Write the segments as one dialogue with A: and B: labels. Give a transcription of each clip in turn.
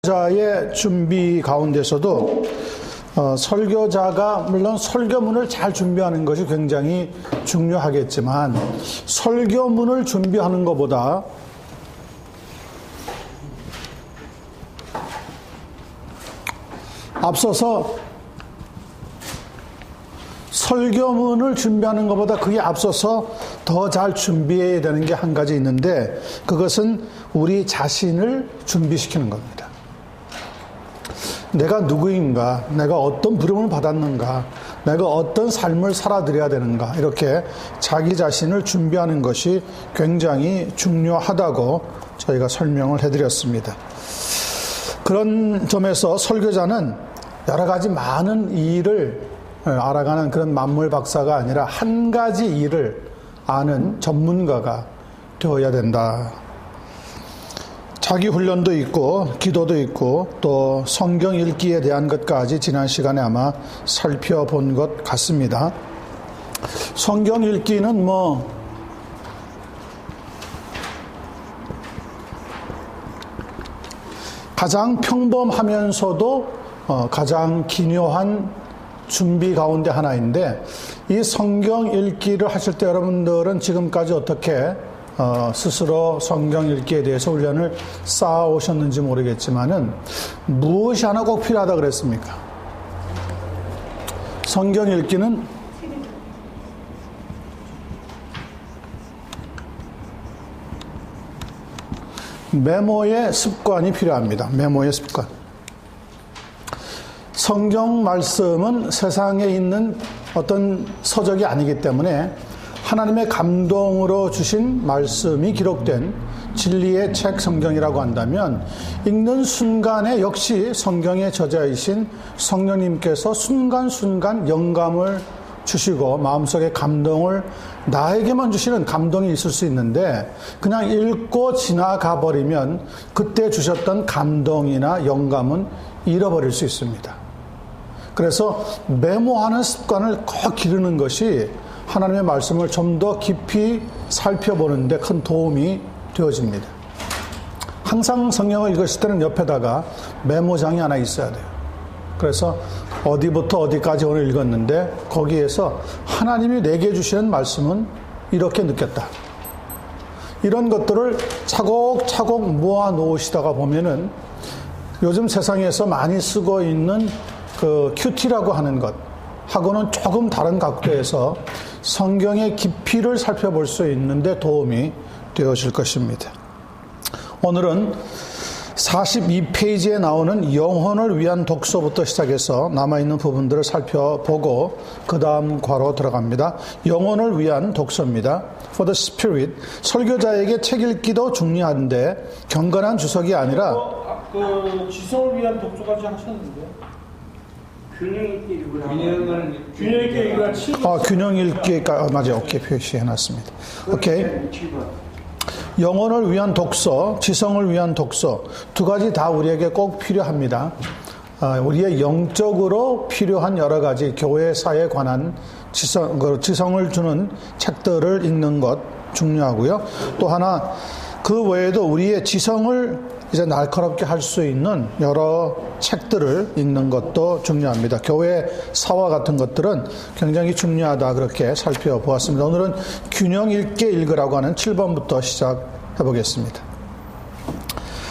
A: 설교자의 준비 가운데서도 설교자가 물론 설교문을 잘 준비하는 것이 굉장히 중요하겠지만 설교문을 준비하는 것보다 앞서서 설교문을 준비하는 것보다 그게 앞서서 더 잘 준비해야 되는 게 한 가지 있는데 그것은 우리 자신을 준비시키는 겁니다. 내가 누구인가, 내가 어떤 부름을 받았는가, 내가 어떤 삶을 살아드려야 되는가, 이렇게 자기 자신을 준비하는 것이 굉장히 중요하다고 저희가 설명을 해드렸습니다. 그런 점에서 설교자는 여러 가지 많은 일을 알아가는 그런 만물 박사가 아니라 한 가지 일을 아는 전문가가 되어야 된다. 자기 훈련도 있고 기도도 있고 또 성경 읽기에 대한 것까지 지난 시간에 아마 살펴본 것 같습니다. 성경 읽기는 가장 평범하면서도 가장 기묘한 준비 가운데 하나인데 이 성경 읽기를 하실 때 여러분들은 지금까지 어떻게 스스로 성경 읽기에 대해서 훈련을 쌓아오셨는지 모르겠지만은 무엇이 하나 꼭 필요하다 그랬습니까? 성경 읽기는 메모의 습관이 필요합니다. 메모의 습관. 성경 말씀은 세상에 있는 어떤 서적이 아니기 때문에 하나님의 감동으로 주신 말씀이 기록된 진리의 책 성경이라고 한다면 읽는 순간에 역시 성경의 저자이신 성령님께서 순간순간 영감을 주시고 마음속에 감동을 나에게만 주시는 감동이 있을 수 있는데 그냥 읽고 지나가 버리면 그때 주셨던 감동이나 영감은 잃어버릴 수 있습니다. 그래서 메모하는 습관을 꼭 기르는 것이 하나님의 말씀을 좀 더 깊이 살펴보는 데 큰 도움이 되어집니다. 항상 성경을 읽으실 때는 옆에다가 메모장이 하나 있어야 돼요. 그래서 어디부터 어디까지 오늘 읽었는데 거기에서 하나님이 내게 주시는 말씀은 이렇게 느꼈다. 이런 것들을 차곡차곡 모아 놓으시다가 보면은 요즘 세상에서 많이 쓰고 있는 그 큐티라고 하는 것 하고는 조금 다른 각도에서 성경의 깊이를 살펴볼 수 있는데 도움이 되어질 것입니다. 오늘은 42페이지에 나오는 영혼을 위한 독서부터 시작해서 남아있는 부분들을 살펴보고 그 다음 과로 들어갑니다. 영혼을 위한 독서입니다. For the Spirit. 설교자에게 책 읽기도 중요한데 경건한 주석이 아니라
B: 지성을 위한 독서까지 하셨는데
C: 균형 있게 읽으라.
B: 균형 있게 읽으라.
A: 균형 읽기가 맞아요. 오케이, 표시해놨습니다. 오케이. 영혼을 위한 독서, 지성을 위한 독서 두 가지 다 우리에게 꼭 필요합니다. 우리의 영적으로 필요한 여러 가지 교회사에 관한 지성을 주는 책들을 읽는 것 중요하고요. 또 하나 그 외에도 우리의 지성을 이제 날카롭게 할 수 있는 여러 책들을 읽는 것도 중요합니다. 교회 사화 같은 것들은 굉장히 중요하다 그렇게 살펴보았습니다. 오늘은 균형 있게 읽으라고 하는 7번부터 시작해 보겠습니다.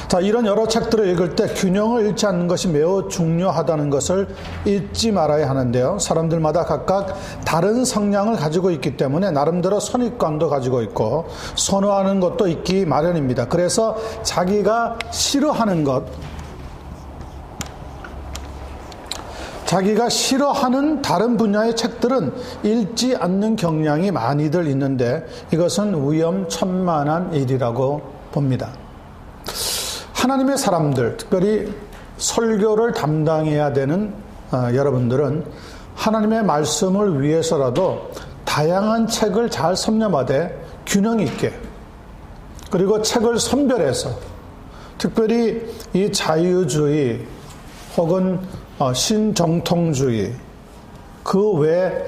A: 자, 이런 여러 책들을 읽을 때 균형을 잃지 않는 것이 매우 중요하다는 것을 잊지 말아야 하는데요. 사람들마다 각각 다른 성향을 가지고 있기 때문에 나름대로 선입관도 가지고 있고 선호하는 것도 있기 마련입니다. 그래서 자기가 싫어하는 것, 자기가 싫어하는 다른 분야의 책들은 읽지 않는 경향이 많이들 있는데 이것은 위험천만한 일이라고 봅니다. 하나님의 사람들, 특별히 설교를 담당해야 되는 여러분들은 하나님의 말씀을 위해서라도 다양한 책을 잘 섭렵하되 균형 있게 그리고 책을 선별해서 특별히 이 자유주의 혹은 신정통주의 그 외에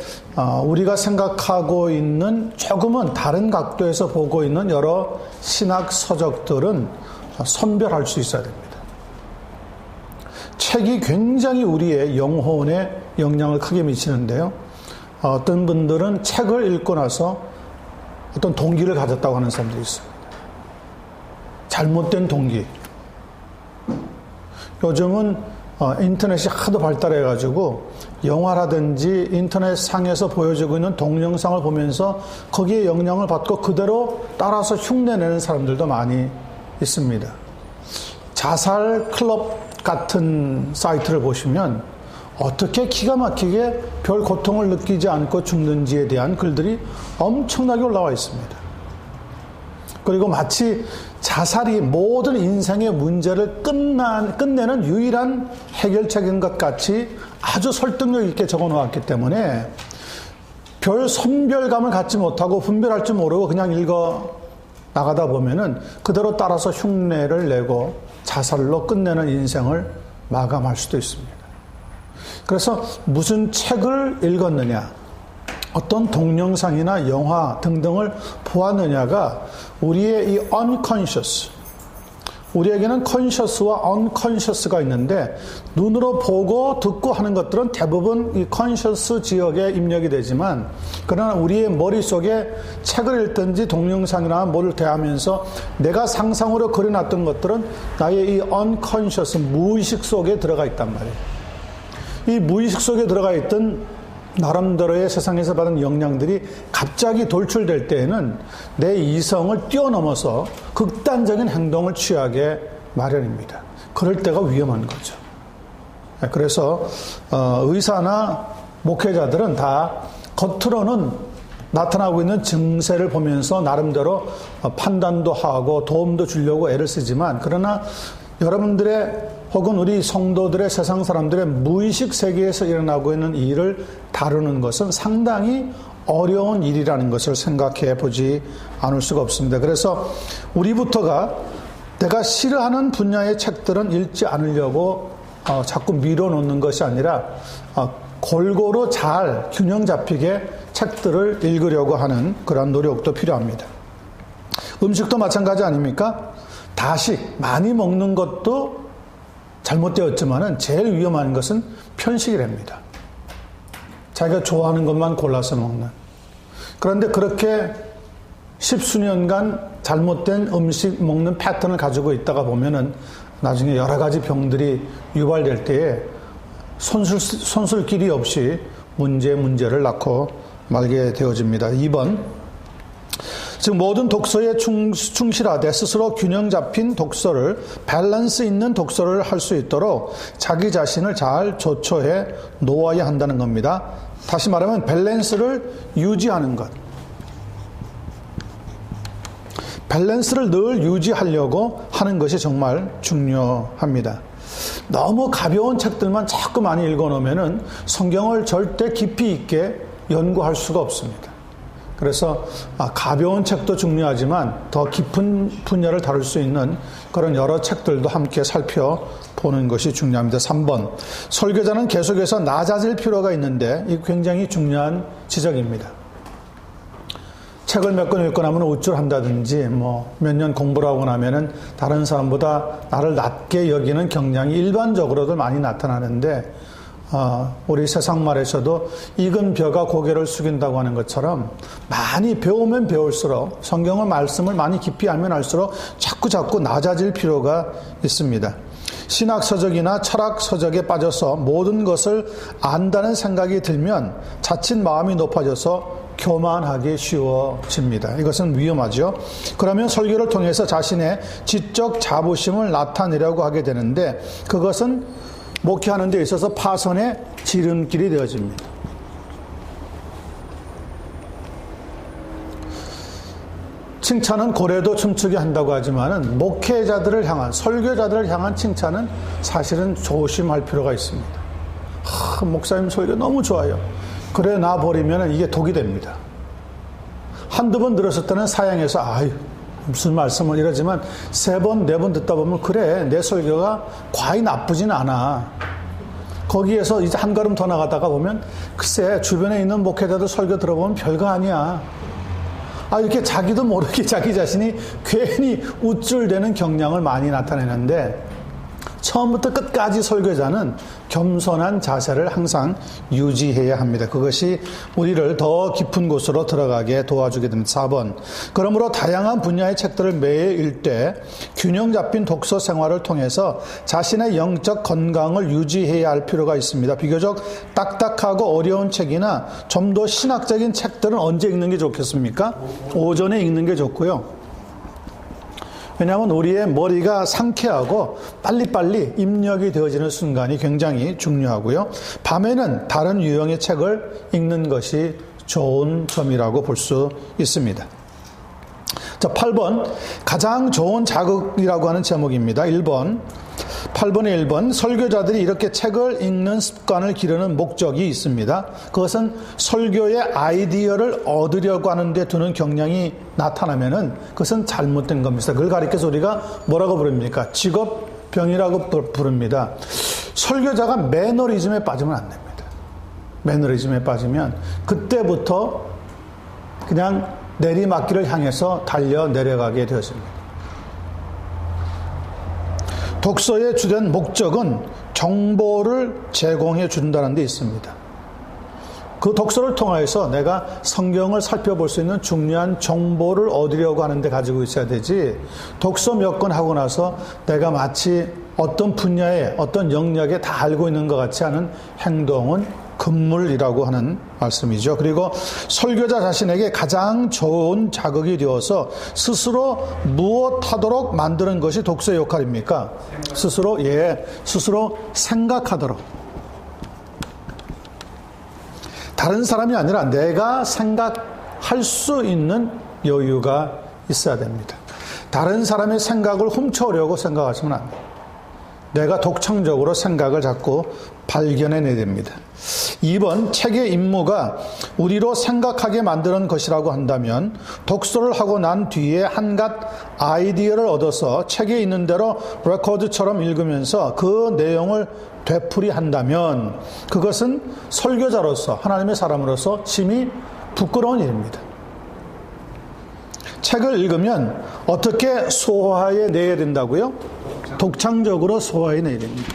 A: 우리가 생각하고 있는 조금은 다른 각도에서 보고 있는 여러 신학 서적들은 선별할 수 있어야 됩니다. 책이 굉장히 우리의 영혼에 영향을 크게 미치는데요. 어떤 분들은 책을 읽고 나서 어떤 동기를 가졌다고 하는 사람들이 있습니다. 잘못된 동기. 요즘은 인터넷이 하도 발달해가지고 영화라든지 인터넷 상에서 보여지고 있는 동영상을 보면서 거기에 영향을 받고 그대로 따라서 흉내내는 사람들도 많이 있습니다. 자살 클럽 같은 사이트를 보시면 어떻게 기가 막히게 별 고통을 느끼지 않고 죽는지에 대한 글들이 엄청나게 올라와 있습니다. 그리고 마치 자살이 모든 인생의 문제를 끝내는 유일한 해결책인 것 같이 아주 설득력 있게 적어 놓았기 때문에 별 선별감을 갖지 못하고 분별할 줄 모르고 그냥 읽어 나가다 보면은 그대로 따라서 흉내를 내고 자살로 끝내는 인생을 마감할 수도 있습니다. 그래서 무슨 책을 읽었느냐, 어떤 동영상이나 영화 등등을 보았느냐가 우리의 이 unconscious, 우리에게는 conscious와 unconscious가 있는데 눈으로 보고 듣고 하는 것들은 대부분 이 conscious 지역에 입력이 되지만 그러나 우리의 머릿속에 책을 읽든지 동영상이나 뭐를 대하면서 내가 상상으로 그려놨던 것들은 나의 이 unconscious, 무의식 속에 들어가 있단 말이에요. 이 무의식 속에 들어가 있던 나름대로의 세상에서 받은 영향들이 갑자기 돌출될 때에는 내 이성을 뛰어넘어서 극단적인 행동을 취하게 마련입니다. 그럴 때가 위험한 거죠. 그래서 의사나 목회자들은 다 겉으로는 나타나고 있는 증세를 보면서 나름대로 판단도 하고 도움도 주려고 애를 쓰지만 그러나 여러분들의 혹은 우리 성도들의 세상 사람들의 무의식 세계에서 일어나고 있는 일을 다루는 것은 상당히 어려운 일이라는 것을 생각해 보지 않을 수가 없습니다. 그래서 우리부터가 내가 싫어하는 분야의 책들은 읽지 않으려고 자꾸 밀어놓는 것이 아니라 골고루 잘 균형 잡히게 책들을 읽으려고 하는 그런 노력도 필요합니다. 음식도 마찬가지 아닙니까? 다식, 많이 먹는 것도 잘못되었지만은 제일 위험한 것은 편식이랍니다. 자기가 좋아하는 것만 골라서 먹는. 그런데 그렇게 십수년간 잘못된 음식 먹는 패턴을 가지고 있다가 보면은 나중에 여러 가지 병들이 유발될 때에 손쓸 길이 없이 문제를 낳고 말게 되어집니다. 2번. 즉 모든 독서에 충실하되 스스로 균형 잡힌 독서를, 밸런스 있는 독서를 할 수 있도록 자기 자신을 잘 조처해 놓아야 한다는 겁니다. 다시 말하면 밸런스를 유지하는 것. 밸런스를 늘 유지하려고 하는 것이 정말 중요합니다. 너무 가벼운 책들만 자꾸 많이 읽어놓으면 성경을 절대 깊이 있게 연구할 수가 없습니다. 그래서 가벼운 책도 중요하지만 더 깊은 분야를 다룰 수 있는 그런 여러 책들도 함께 살펴보는 것이 중요합니다. 3번. 설교자는 계속해서 낮아질 필요가 있는데 이 굉장히 중요한 지적입니다. 책을 몇 권 읽고 나면 우쭐한다든지 몇 년 공부를 하고 나면은 다른 사람보다 나를 낮게 여기는 경향이 일반적으로도 많이 나타나는데 우리 세상 말에서도 익은 벼가 고개를 숙인다고 하는 것처럼 많이 배우면 배울수록 성경의 말씀을 많이 깊이 알면 알수록 자꾸 낮아질 필요가 있습니다. 신학 서적이나 철학 서적에 빠져서 모든 것을 안다는 생각이 들면 자칫 마음이 높아져서 교만하기 쉬워집니다. 이것은 위험하죠. 그러면 설교를 통해서 자신의 지적 자부심을 나타내려고 하게 되는데 그것은 목회하는 데 있어서 파선의 지름길이 되어집니다. 칭찬은 고래도 춤추게 한다고 하지만은 목회자들을 향한, 설교자들을 향한 칭찬은 사실은 조심할 필요가 있습니다. 목사님 설교 너무 좋아요. 그래 나 버리면 이게 독이 됩니다. 한두 번 들었을 때는 사양해서 무슨 말씀을 이러지만 3번, 4번 듣다 보면 그래 내 설교가 과히 나쁘진 않아. 거기에서 이제 한 걸음 더 나가다가 보면 글쎄 주변에 있는 목회자들 설교 들어보면 별거 아니야. 이렇게 자기도 모르게 자기 자신이 괜히 우쭐대는 경향을 많이 나타내는데 처음부터 끝까지 설교자는 겸손한 자세를 항상 유지해야 합니다. 그것이 우리를 더 깊은 곳으로 들어가게 도와주게 됩니다. 4번. 그러므로 다양한 분야의 책들을 매일 읽되 균형 잡힌 독서 생활을 통해서 자신의 영적 건강을 유지해야 할 필요가 있습니다. 비교적 딱딱하고 어려운 책이나 좀 더 신학적인 책들은 언제 읽는 게 좋겠습니까? 오전에 읽는 게 좋고요. 왜냐하면 우리의 머리가 상쾌하고 빨리빨리 입력이 되어지는 순간이 굉장히 중요하고요. 밤에는 다른 유형의 책을 읽는 것이 좋은 점이라고 볼 수 있습니다. 자, 8번. 가장 좋은 자극이라고 하는 제목입니다. 1번. 8번에 1번. 설교자들이 이렇게 책을 읽는 습관을 기르는 목적이 있습니다. 그것은 설교의 아이디어를 얻으려고 하는데 두는 경향이 나타나면은 그것은 잘못된 겁니다. 그걸 가리켜서 우리가 뭐라고 부릅니까? 직업병이라고 부릅니다. 설교자가 매너리즘에 빠지면 안 됩니다. 매너리즘에 빠지면 그때부터 그냥 내리막길을 향해서 달려 내려가게 되었습니다. 독서의 주된 목적은 정보를 제공해 준다는 데 있습니다. 그 독서를 통해서 내가 성경을 살펴볼 수 있는 중요한 정보를 얻으려고 하는데 가지고 있어야 되지, 독서 몇 권 하고 나서 내가 마치 어떤 분야에 어떤 영역에 다 알고 있는 것 같지 않은 행동은 금물이라고 하는 말씀이죠. 그리고 설교자 자신에게 가장 좋은 자극이 되어서 스스로 무엇하도록 만드는 것이 독서의 역할입니까? 스스로 생각하도록. 다른 사람이 아니라 내가 생각할 수 있는 여유가 있어야 됩니다. 다른 사람의 생각을 훔쳐오려고 생각하시면 안 돼요. 내가 독창적으로 생각을 자꾸 발견해내야 됩니다. 2번, 책의 임무가 우리로 생각하게 만드는 것이라고 한다면 독서를 하고 난 뒤에 한갓 아이디어를 얻어서 책에 있는 대로 레코드처럼 읽으면서 그 내용을 되풀이한다면 그것은 설교자로서, 하나님의 사람으로서 심히 부끄러운 일입니다. 책을 읽으면 어떻게 소화해 내야 된다고요? 독창적으로 소화해 내야 됩니다.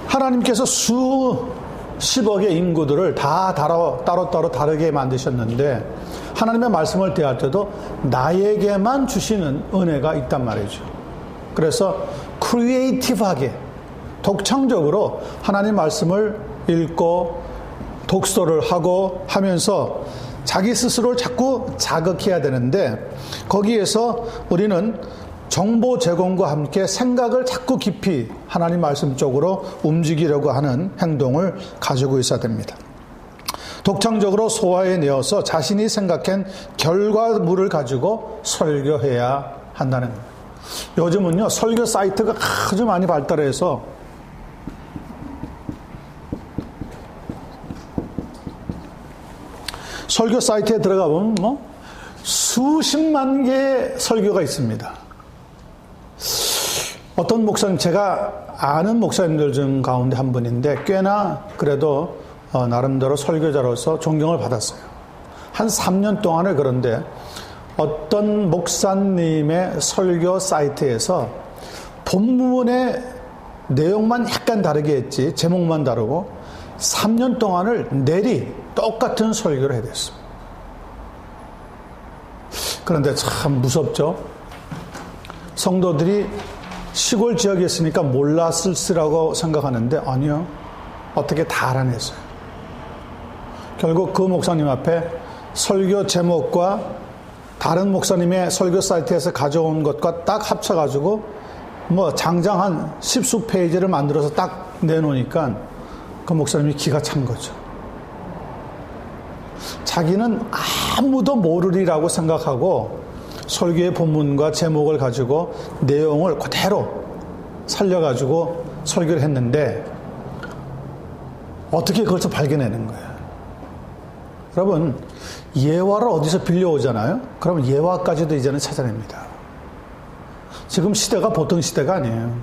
A: 하나님께서 수십억의 인구들을 다 따로따로 다르게 만드셨는데 하나님의 말씀을 대할 때도 나에게만 주시는 은혜가 있단 말이죠. 그래서 크리에이티브하게, 독창적으로 하나님 말씀을 읽고 독서를 하고 하면서 자기 스스로를 자꾸 자극해야 되는데, 거기에서 우리는 정보 제공과 함께 생각을 자꾸 깊이 하나님 말씀 쪽으로 움직이려고 하는 행동을 가지고 있어야 됩니다. 독창적으로 소화해내어서 자신이 생각한 결과물을 가지고 설교해야 한다는 거예요. 요즘은요, 설교 사이트가 아주 많이 발달해서 설교 사이트에 들어가 보면 수십만 개의 설교가 있습니다. 어떤 목사님, 제가 아는 목사님들 중 가운데 한 분인데 꽤나 그래도 나름대로 설교자로서 존경을 받았어요. 한 3년 동안을. 그런데 어떤 목사님의 설교 사이트에서 본문의 내용만 약간 다르게 했지, 제목만 다르고 3년 동안을 내리 똑같은 설교를 해야 됐습니다. 그런데 참 무섭죠. 성도들이 시골 지역에 있으니까 몰랐을시라고 생각하는데 아니요, 어떻게 다 알아냈어요. 결국 그 목사님 앞에 설교 제목과 다른 목사님의 설교 사이트에서 가져온 것과 딱 합쳐가지고 장장 한 10수 페이지를 만들어서 딱 내놓으니까 그 목사님이 기가 찬 거죠. 자기는 아무도 모르리라고 생각하고 설교의 본문과 제목을 가지고 내용을 그대로 살려가지고 설교를 했는데 어떻게 그걸 또 발견하는 거예요? 여러분, 예화를 어디서 빌려오잖아요? 그러면 예화까지도 이제는 찾아냅니다. 지금 시대가 보통 시대가 아니에요.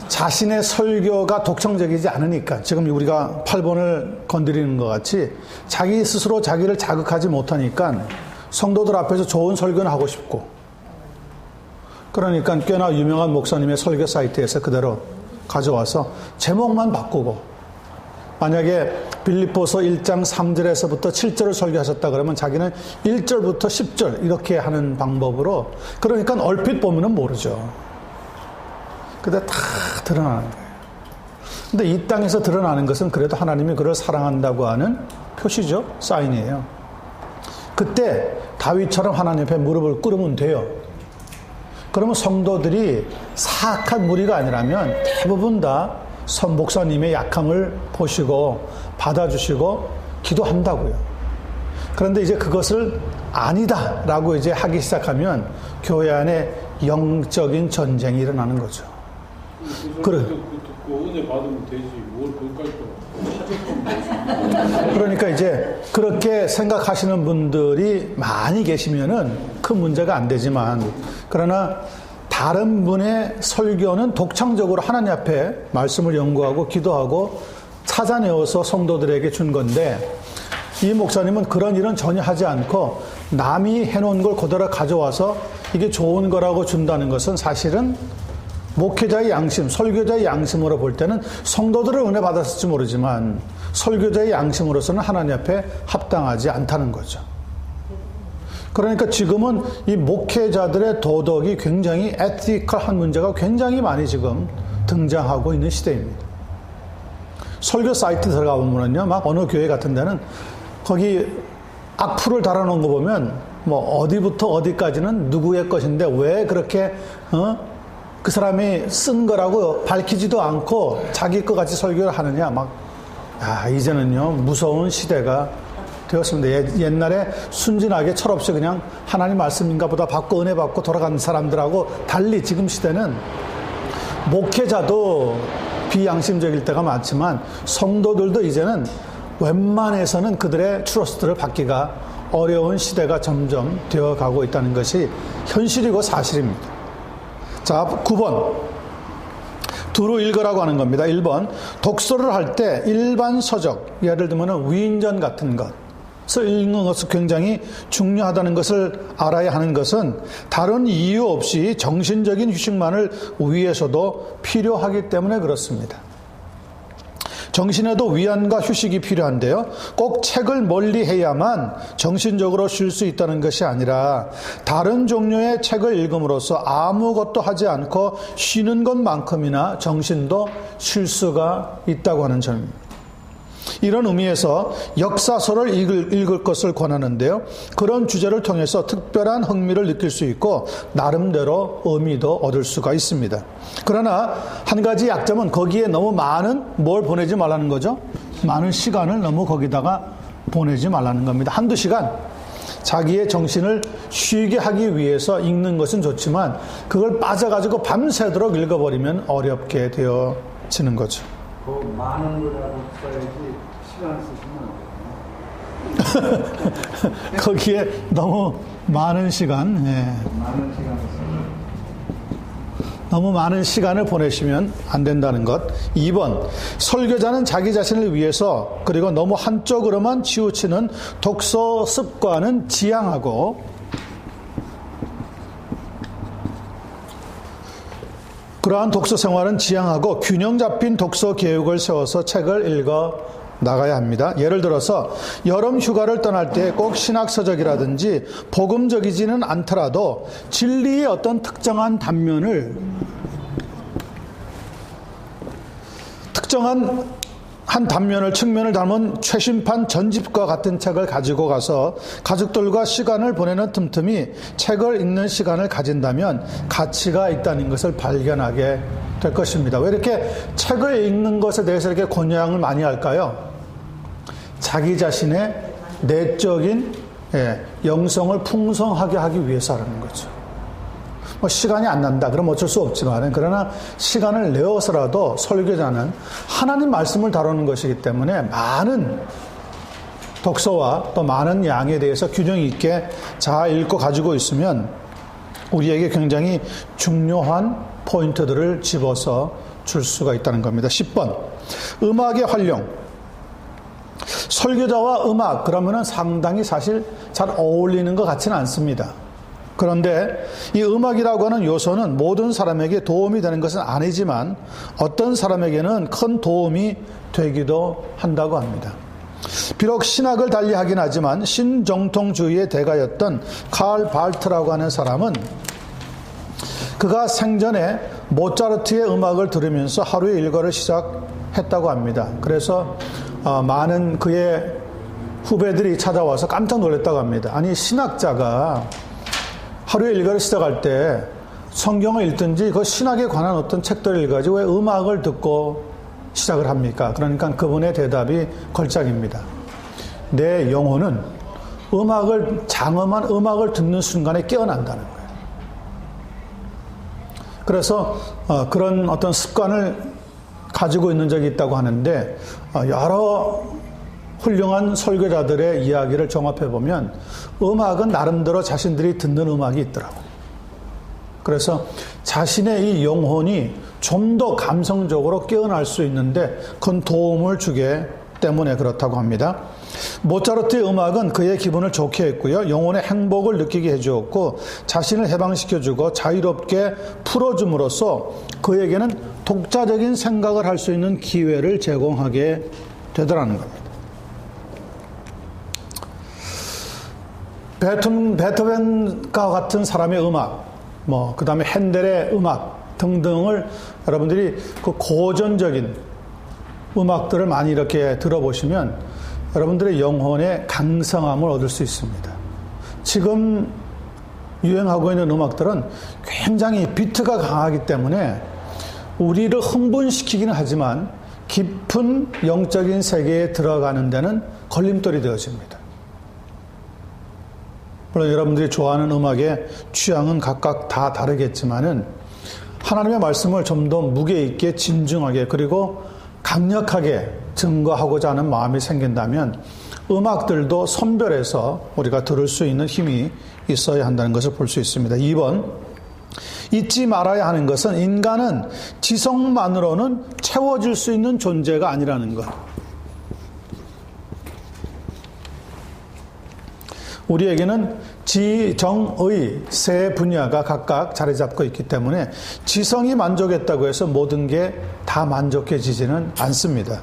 A: 자신의 설교가 독창적이지 않으니까 지금 우리가 8번을 건드리는 것 같이 자기 스스로 자기를 자극하지 못하니까 성도들 앞에서 좋은 설교는 하고 싶고, 그러니까 꽤나 유명한 목사님의 설교 사이트에서 그대로 가져와서 제목만 바꾸고, 만약에 빌립보서 1장 3절에서부터 7절을 설교하셨다 그러면 자기는 1절부터 10절 이렇게 하는 방법으로, 그러니까 얼핏 보면은 모르죠. 근데 다 드러나는 거예요. 근데 이 땅에서 드러나는 것은 그래도 하나님이 그를 사랑한다고 하는 표시죠. 사인이에요. 그때 다윗처럼 하나님 앞에 무릎을 꿇으면 돼요. 그러면 성도들이 사악한 무리가 아니라면 대부분 다 목사님의 약함을 보시고 받아주시고 기도한다고요. 그런데 이제 그것을 아니다라고 이제 하기 시작하면 교회 안에 영적인 전쟁이 일어나는 거죠. 그래.
B: 듣고 은혜 받으면 되지. 뭘 그것까지 또
A: 그러니까 이제 그렇게 생각하시는 분들이 많이 계시면은 큰 문제가 안 되지만, 그러나 다른 분의 설교는 독창적으로 하나님 앞에 말씀을 연구하고 기도하고 찾아내어서 성도들에게 준 건데, 이 목사님은 그런 일은 전혀 하지 않고 남이 해놓은 걸 그대로 가져와서 이게 좋은 거라고 준다는 것은 사실은 목회자의 양심, 설교자의 양심으로 볼 때는 성도들을 은혜 받았을지 모르지만 설교자의 양심으로서는 하나님 앞에 합당하지 않다는 거죠. 그러니까 지금은 이 목회자들의 도덕이 굉장히 에티컬한 문제가 굉장히 많이 지금 등장하고 있는 시대입니다. 설교 사이트 들어가 보면요, 막 어느 교회 같은 데는 거기 악플을 달아놓은 거 보면 뭐 어디부터 어디까지는 누구의 것인데 왜 그렇게 그 사람이 쓴 거라고 밝히지도 않고 자기 것 같이 설교를 하느냐. 막 이제는요 무서운 시대가 되었습니다. 옛날에 순진하게 철없이 그냥 하나님 말씀인가 보다 받고 은혜 받고 돌아가는 사람들하고 달리 지금 시대는 목회자도 비양심적일 때가 많지만 성도들도 이제는 웬만해서는 그들의 트러스트를 받기가 어려운 시대가 점점 되어가고 있다는 것이 현실이고 사실입니다. 자, 9번. 두루 읽으라고 하는 겁니다. 1번. 독서를 할 때 일반 서적, 예를 들면 위인전 같은 것을 읽는 것은 굉장히 중요하다는 것을 알아야 하는 것은 다른 이유 없이 정신적인 휴식만을 위해서도 필요하기 때문에 그렇습니다. 정신에도 위안과 휴식이 필요한데요. 꼭 책을 멀리 해야만 정신적으로 쉴 수 있다는 것이 아니라 다른 종류의 책을 읽음으로써 아무것도 하지 않고 쉬는 것만큼이나 정신도 쉴 수가 있다고 하는 점입니다. 이런 의미에서 역사서를 읽을 것을 권하는데요. 그런 주제를 통해서 특별한 흥미를 느낄 수 있고 나름대로 의미도 얻을 수가 있습니다. 그러나 한 가지 약점은 거기에 너무 많은 뭘 보내지 말라는 거죠. 많은 시간을 너무 거기다가 보내지 말라는 겁니다. 한두 시간 자기의 정신을 쉬게 하기 위해서 읽는 것은 좋지만 그걸 빠져가지고 밤새도록 읽어버리면 어렵게 되어지는 거죠.
C: 그 많은 거라고 써야지 시간을 쓰시면 안 돼요.
A: 거기에 너무 많은 시간,
C: 많은 시간을
A: 너무 많은 시간을 보내시면 안 된다는 것. 2번, 설교자는 자기 자신을 위해서 그리고 너무 한쪽으로만 치우치는 독서 습관은 지양하고 그러한 독서 생활은 지양하고 균형 잡힌 독서 계획을 세워서 책을 읽어 나가야 합니다. 예를 들어서 여름 휴가를 떠날 때 꼭 신학서적이라든지 복음적이지는 않더라도 진리의 어떤 특정한 단면을 특정한 한 단면을 측면을 담은 최신판 전집과 같은 책을 가지고 가서 가족들과 시간을 보내는 틈틈이 책을 읽는 시간을 가진다면 가치가 있다는 것을 발견하게 될 것입니다. 왜 이렇게 책을 읽는 것에 대해서 이렇게 권장을 많이 할까요? 자기 자신의 내적인 영성을 풍성하게 하기 위해서라는 거죠. 뭐 시간이 안 난다 그럼 어쩔 수 없지만 그러나 시간을 내어서라도 설교자는 하나님 말씀을 다루는 것이기 때문에 많은 독서와 또 많은 양에 대해서 균형 있게 잘 읽고 가지고 있으면 우리에게 굉장히 중요한 포인트들을 집어서 줄 수가 있다는 겁니다. 10번, 음악의 활용. 설교자와 음악, 그러면은 상당히 사실 잘 어울리는 것 같지는 않습니다. 그런데 이 음악이라고 하는 요소는 모든 사람에게 도움이 되는 것은 아니지만 어떤 사람에게는 큰 도움이 되기도 한다고 합니다. 비록 신학을 달리하긴 하지만 신정통주의의 대가였던 칼 발트라고 하는 사람은 그가 생전에 모차르트의 음악을 들으면서 하루의 일과를 시작했다고 합니다. 그래서 많은 그의 후배들이 찾아와서 깜짝 놀랐다고 합니다. 아니, 신학자가 하루의 일과를 시작할 때 성경을 읽든지 그 신학에 관한 어떤 책들을 읽어야지 왜 음악을 듣고 시작을 합니까? 그러니까 그분의 대답이 걸작입니다. 내 영혼은 장엄한 음악을 듣는 순간에 깨어난다는 거예요. 그래서 그런 어떤 습관을 가지고 있는 적이 있다고 하는데 여러 훌륭한 설교자들의 이야기를 종합해보면 음악은 나름대로 자신들이 듣는 음악이 있더라고요. 그래서 자신의 이 영혼이 좀 더 감성적으로 깨어날 수 있는데 큰 도움을 주기 때문에 그렇다고 합니다. 모차르트의 음악은 그의 기분을 좋게 했고요. 영혼의 행복을 느끼게 해주었고 자신을 해방시켜주고 자유롭게 풀어줌으로써 그에게는 독자적인 생각을 할 수 있는 기회를 제공하게 되더라는 겁니다. 베토벤과 같은 사람의 음악, 그 다음에 핸델의 음악 등등을 여러분들이 그 고전적인 음악들을 많이 이렇게 들어보시면 여러분들의 영혼의 강성함을 얻을 수 있습니다. 지금 유행하고 있는 음악들은 굉장히 비트가 강하기 때문에 우리를 흥분시키기는 하지만 깊은 영적인 세계에 들어가는 데는 걸림돌이 되어집니다. 물론 여러분들이 좋아하는 음악의 취향은 각각 다 다르겠지만은 하나님의 말씀을 좀 더 무게 있게 진중하게 그리고 강력하게 증거하고자 하는 마음이 생긴다면 음악들도 선별해서 우리가 들을 수 있는 힘이 있어야 한다는 것을 볼 수 있습니다. 2번, 잊지 말아야 하는 것은 인간은 지성만으로는 채워질 수 있는 존재가 아니라는 것. 우리에게는 지정의 세 분야가 각각 자리 잡고 있기 때문에 지성이 만족했다고 해서 모든 게 다 만족해지지는 않습니다.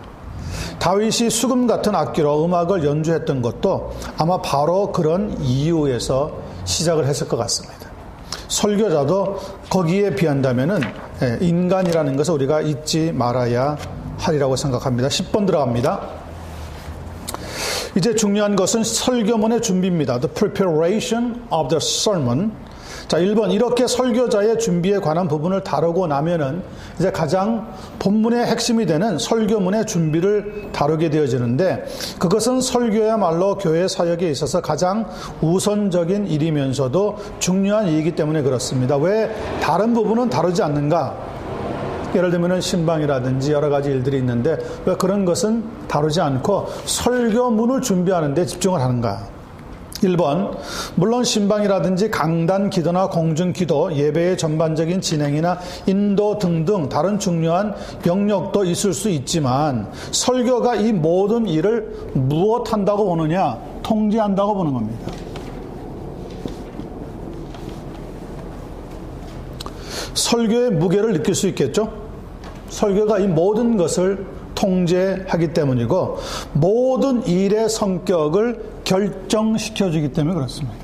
A: 다윗이 수금 같은 악기로 음악을 연주했던 것도 아마 바로 그런 이유에서 시작을 했을 것 같습니다. 설교자도 거기에 비한다면은 인간이라는 것을 우리가 잊지 말아야 하리라고 생각합니다. 10번 들어갑니다. 이제 중요한 것은 설교문의 준비입니다. The preparation of the sermon. 자, 1번, 이렇게 설교자의 준비에 관한 부분을 다루고 나면은 이제 가장 본문의 핵심이 되는 설교문의 준비를 다루게 되어지는데 그것은 설교야말로 교회 사역에 있어서 가장 우선적인 일이면서도 중요한 일이기 때문에 그렇습니다. 왜 다른 부분은 다루지 않는가? 예를 들면 신방이라든지 여러 가지 일들이 있는데 왜 그런 것은 다루지 않고 설교문을 준비하는 데 집중을 하는가? 1번, 물론 신방이라든지 강단 기도나 공중 기도, 예배의 전반적인 진행이나 인도 등등 다른 중요한 영역도 있을 수 있지만 설교가 이 모든 일을 무엇한다고 보느냐? 통제한다고 보는 겁니다. 설교의 무게를 느낄 수 있겠죠? 설교가 이 모든 것을 통제하기 때문이고 모든 일의 성격을 결정시켜주기 때문에 그렇습니다.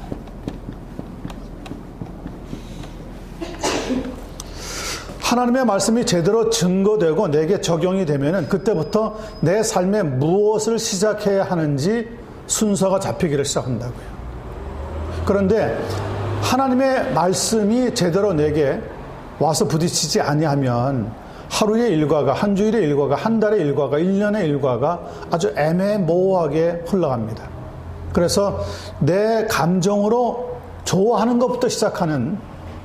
A: 하나님의 말씀이 제대로 증거되고 내게 적용이 되면은 그때부터 내 삶에 무엇을 시작해야 하는지 순서가 잡히기를 시작한다고요. 그런데 하나님의 말씀이 제대로 내게 와서 부딪히지 아니하면 하루의 일과가, 한 주일의 일과가, 한 달의 일과가, 1년의 일과가 아주 애매모호하게 흘러갑니다. 그래서 내 감정으로 좋아하는 것부터 시작하는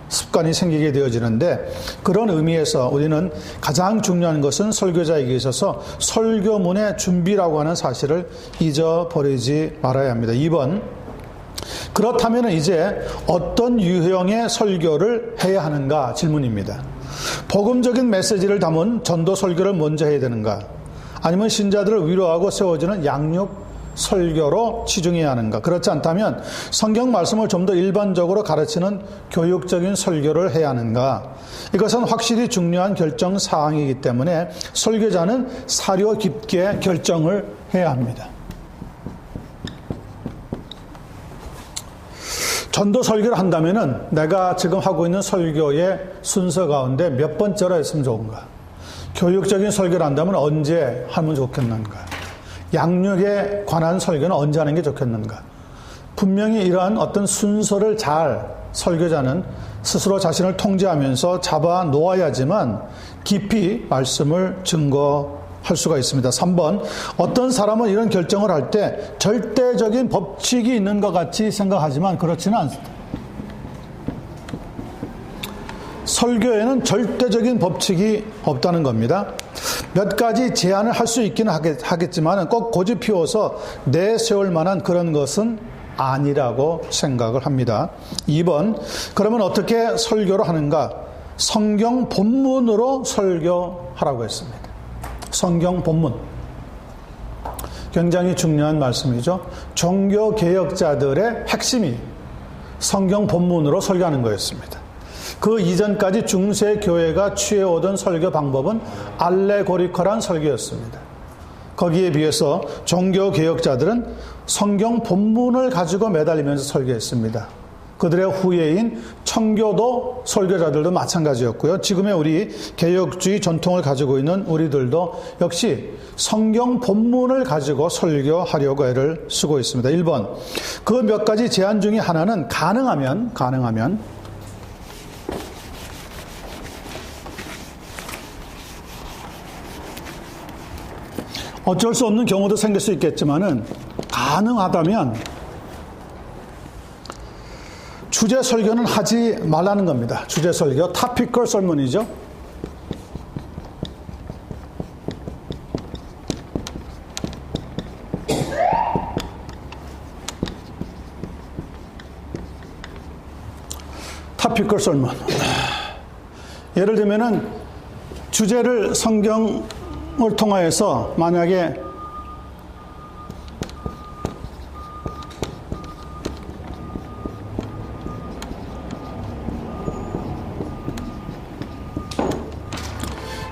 A: 습관이 생기게 되어지는데 그런 의미에서 우리는 가장 중요한 것은 설교자에게 있어서 설교문의 준비라고 하는 사실을 잊어버리지 말아야 합니다. 2번, 그렇다면 이제 어떤 유형의 설교를 해야 하는가 질문입니다. 복음적인 메시지를 담은 전도 설교를 먼저 해야 되는가? 아니면 신자들을 위로하고 세워주는 양육 설교로 치중해야 하는가? 그렇지 않다면 성경 말씀을 좀 더 일반적으로 가르치는 교육적인 설교를 해야 하는가? 이것은 확실히 중요한 결정 사항이기 때문에 설교자는 사려 깊게 결정을 해야 합니다. 전도 설교를 한다면은 내가 지금 하고 있는 설교의 순서 가운데 몇 번째로 했으면 좋은가? 교육적인 설교를 한다면 언제 하면 좋겠는가? 양육에 관한 설교는 언제 하는 게 좋겠는가? 분명히 이러한 어떤 순서를 잘 설교자는 스스로 자신을 통제하면서 잡아 놓아야지만 깊이 말씀을 증거할 수가 있습니다. 3번, 어떤 사람은 이런 결정을 할 때 절대적인 법칙이 있는 것 같이 생각하지만 그렇지는 않습니다. 설교에는 절대적인 법칙이 없다는 겁니다. 몇 가지 제안을 할 수 있기는 하겠지만 꼭 고집 피워서 내세울 만한 그런 것은 아니라고 생각을 합니다. 2번, 그러면 어떻게 설교를 하는가? 성경 본문으로 설교하라고 했습니다. 성경 본문. 굉장히 중요한 말씀이죠. 종교개혁자들의 핵심이 성경 본문으로 설교하는 거였습니다. 그 이전까지 중세교회가 취해오던 설교 방법은 알레고리컬한 설교였습니다. 거기에 비해서 종교개혁자들은 성경 본문을 가지고 매달리면서 설교했습니다. 그들의 후예인 청교도 설교자들도 마찬가지였고요. 지금의 우리 개혁주의 전통을 가지고 있는 우리들도 역시 성경 본문을 가지고 설교하려고 애를 쓰고 있습니다. 1번, 그 몇 가지 제안 중에 하나는 가능하면 어쩔 수 없는 경우도 생길 수 있겠지만은 가능하다면 주제 설교는 하지 말라는 겁니다. 주제 설교, topical sermon이죠. topical sermon. 예를 들면은 주제를 성경을 통하여서 만약에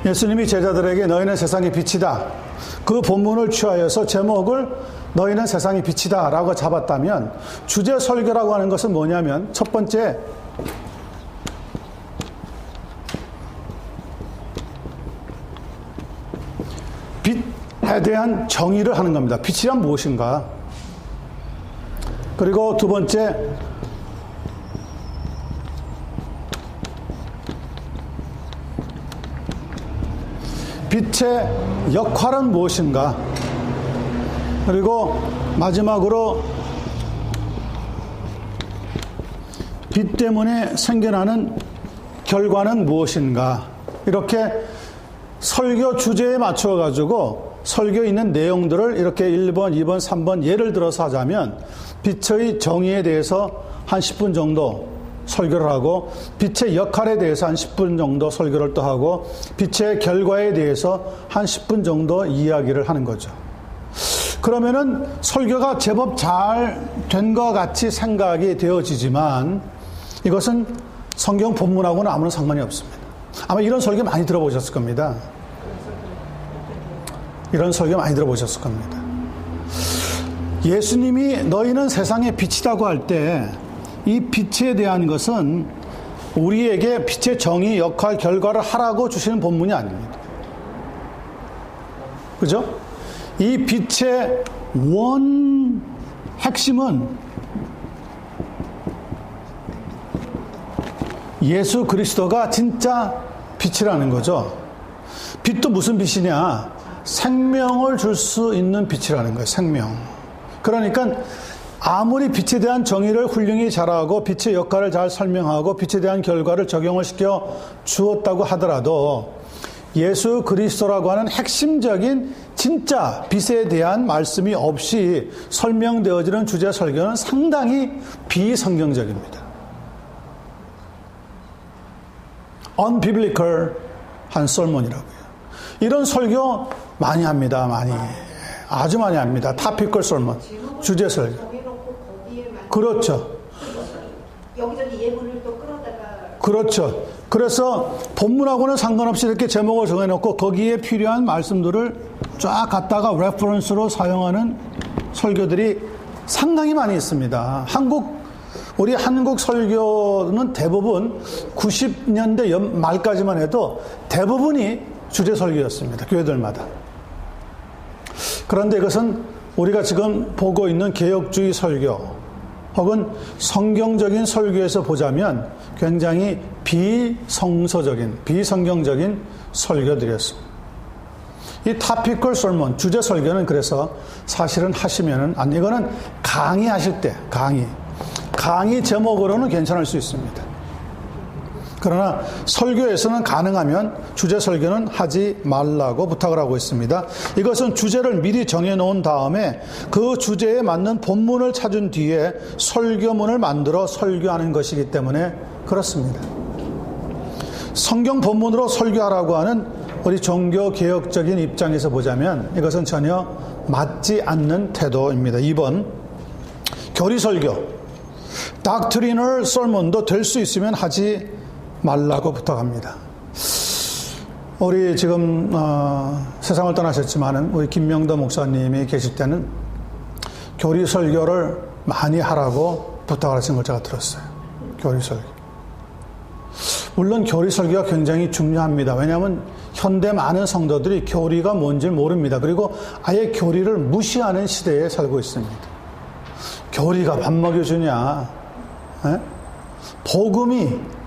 A: 예수님이 제자들에게 너희는 세상의 빛이다. 그 본문을 취하여서 제목을 너희는 세상의 빛이다 라고 잡았다면 주제 설교라고 하는 것은 뭐냐면 첫 번째, 빛에 대한 정의를 하는 겁니다. 빛이란 무엇인가? 그리고 두 번째, 빛의 역할은 무엇인가? 그리고 마지막으로 빛 때문에 생겨나는 결과는 무엇인가? 이렇게 설교 주제에 맞춰 가지고 설교에 있는 내용들을 이렇게 1번, 2번, 3번 예를 들어서 하자면 빛의 정의에 대해서 한 10분 정도 설교를 하고 빛의 역할에 대해서 한 10분 정도 설교를 또 하고 빛의 결과에 대해서 한 10분 정도 이야기를 하는 거죠. 그러면은 설교가 제법 잘 된 것 같이 생각이 되어지지만 이것은 성경 본문하고는 아무런 상관이 없습니다. 아마 이런 설교 많이 들어보셨을 겁니다. 이런 설교 많이 들어보셨을 겁니다. 예수님이 너희는 세상의 빛이라고 할 때 이 빛에 대한 것은 우리에게 빛의 정의, 역할, 결과를 하라고 주시는 본문이 아닙니다. 그죠? 이 빛의 원 핵심은 예수 그리스도가 진짜 빛이라는 거죠. 빛도 무슨 빛이냐? 생명을 줄 수 있는 빛이라는 거예요. 생명. 그러니까 아무리 빛에 대한 정의를 훌륭히 잘하고 빛의 역할을 잘 설명하고 빛에 대한 결과를 적용을 시켜 주었다고 하더라도 예수 그리스도라고 하는 핵심적인 진짜 빛에 대한 말씀이 없이 설명되어지는 주제 설교는 상당히 비성경적입니다. unbiblical한 설문이라고요. 이런 설교 많이 합니다. 많이. 아주 많이 합니다. topical 설문, 주제 설교. 그렇죠.
D: 여기저기 예문을 또 끌어다가.
A: 그렇죠. 그래서 본문하고는 상관없이 이렇게 제목을 정해놓고 거기에 필요한 말씀들을 쫙 갖다가 레퍼런스로 사용하는 설교들이 상당히 많이 있습니다. 우리 한국 설교는 대부분 90년대 말까지만 해도 대부분이 주제 설교였습니다. 교회들마다. 그런데 이것은 우리가 지금 보고 있는 개혁주의 설교 혹은 성경적인 설교에서 보자면 굉장히 비성경적인 설교들이었습니다. 이 topical sermon, 주제 설교는 그래서 사실은 하시면은, 이거는 강의하실 때, 강의 제목으로는 괜찮을 수 있습니다. 그러나 설교에서는 가능하면 주제 설교는 하지 말라고 부탁을 하고 있습니다. 이것은 주제를 미리 정해놓은 다음에 그 주제에 맞는 본문을 찾은 뒤에 설교문을 만들어 설교하는 것이기 때문에 그렇습니다. 성경 본문으로 설교하라고 하는 우리 종교개혁적인 입장에서 보자면 이것은 전혀 맞지 않는 태도입니다. 2번, 교리설교, doctrinal sermon도 될 수 있으면 하지 말라고 부탁합니다. 우리 지금 세상을 떠나셨지만은 우리 김명도 목사님이 계실 때는 교리 설교를 많이 하라고 부탁을 하신 걸 제가 들었어요. 교리 설교. 물론 교리 설교가 굉장히 중요합니다. 왜냐하면 현대 많은 성도들이 교리가 뭔지 모릅니다. 그리고 아예 교리를 무시하는 시대에 살고 있습니다. 교리가 밥 먹여주냐? 에? 복음이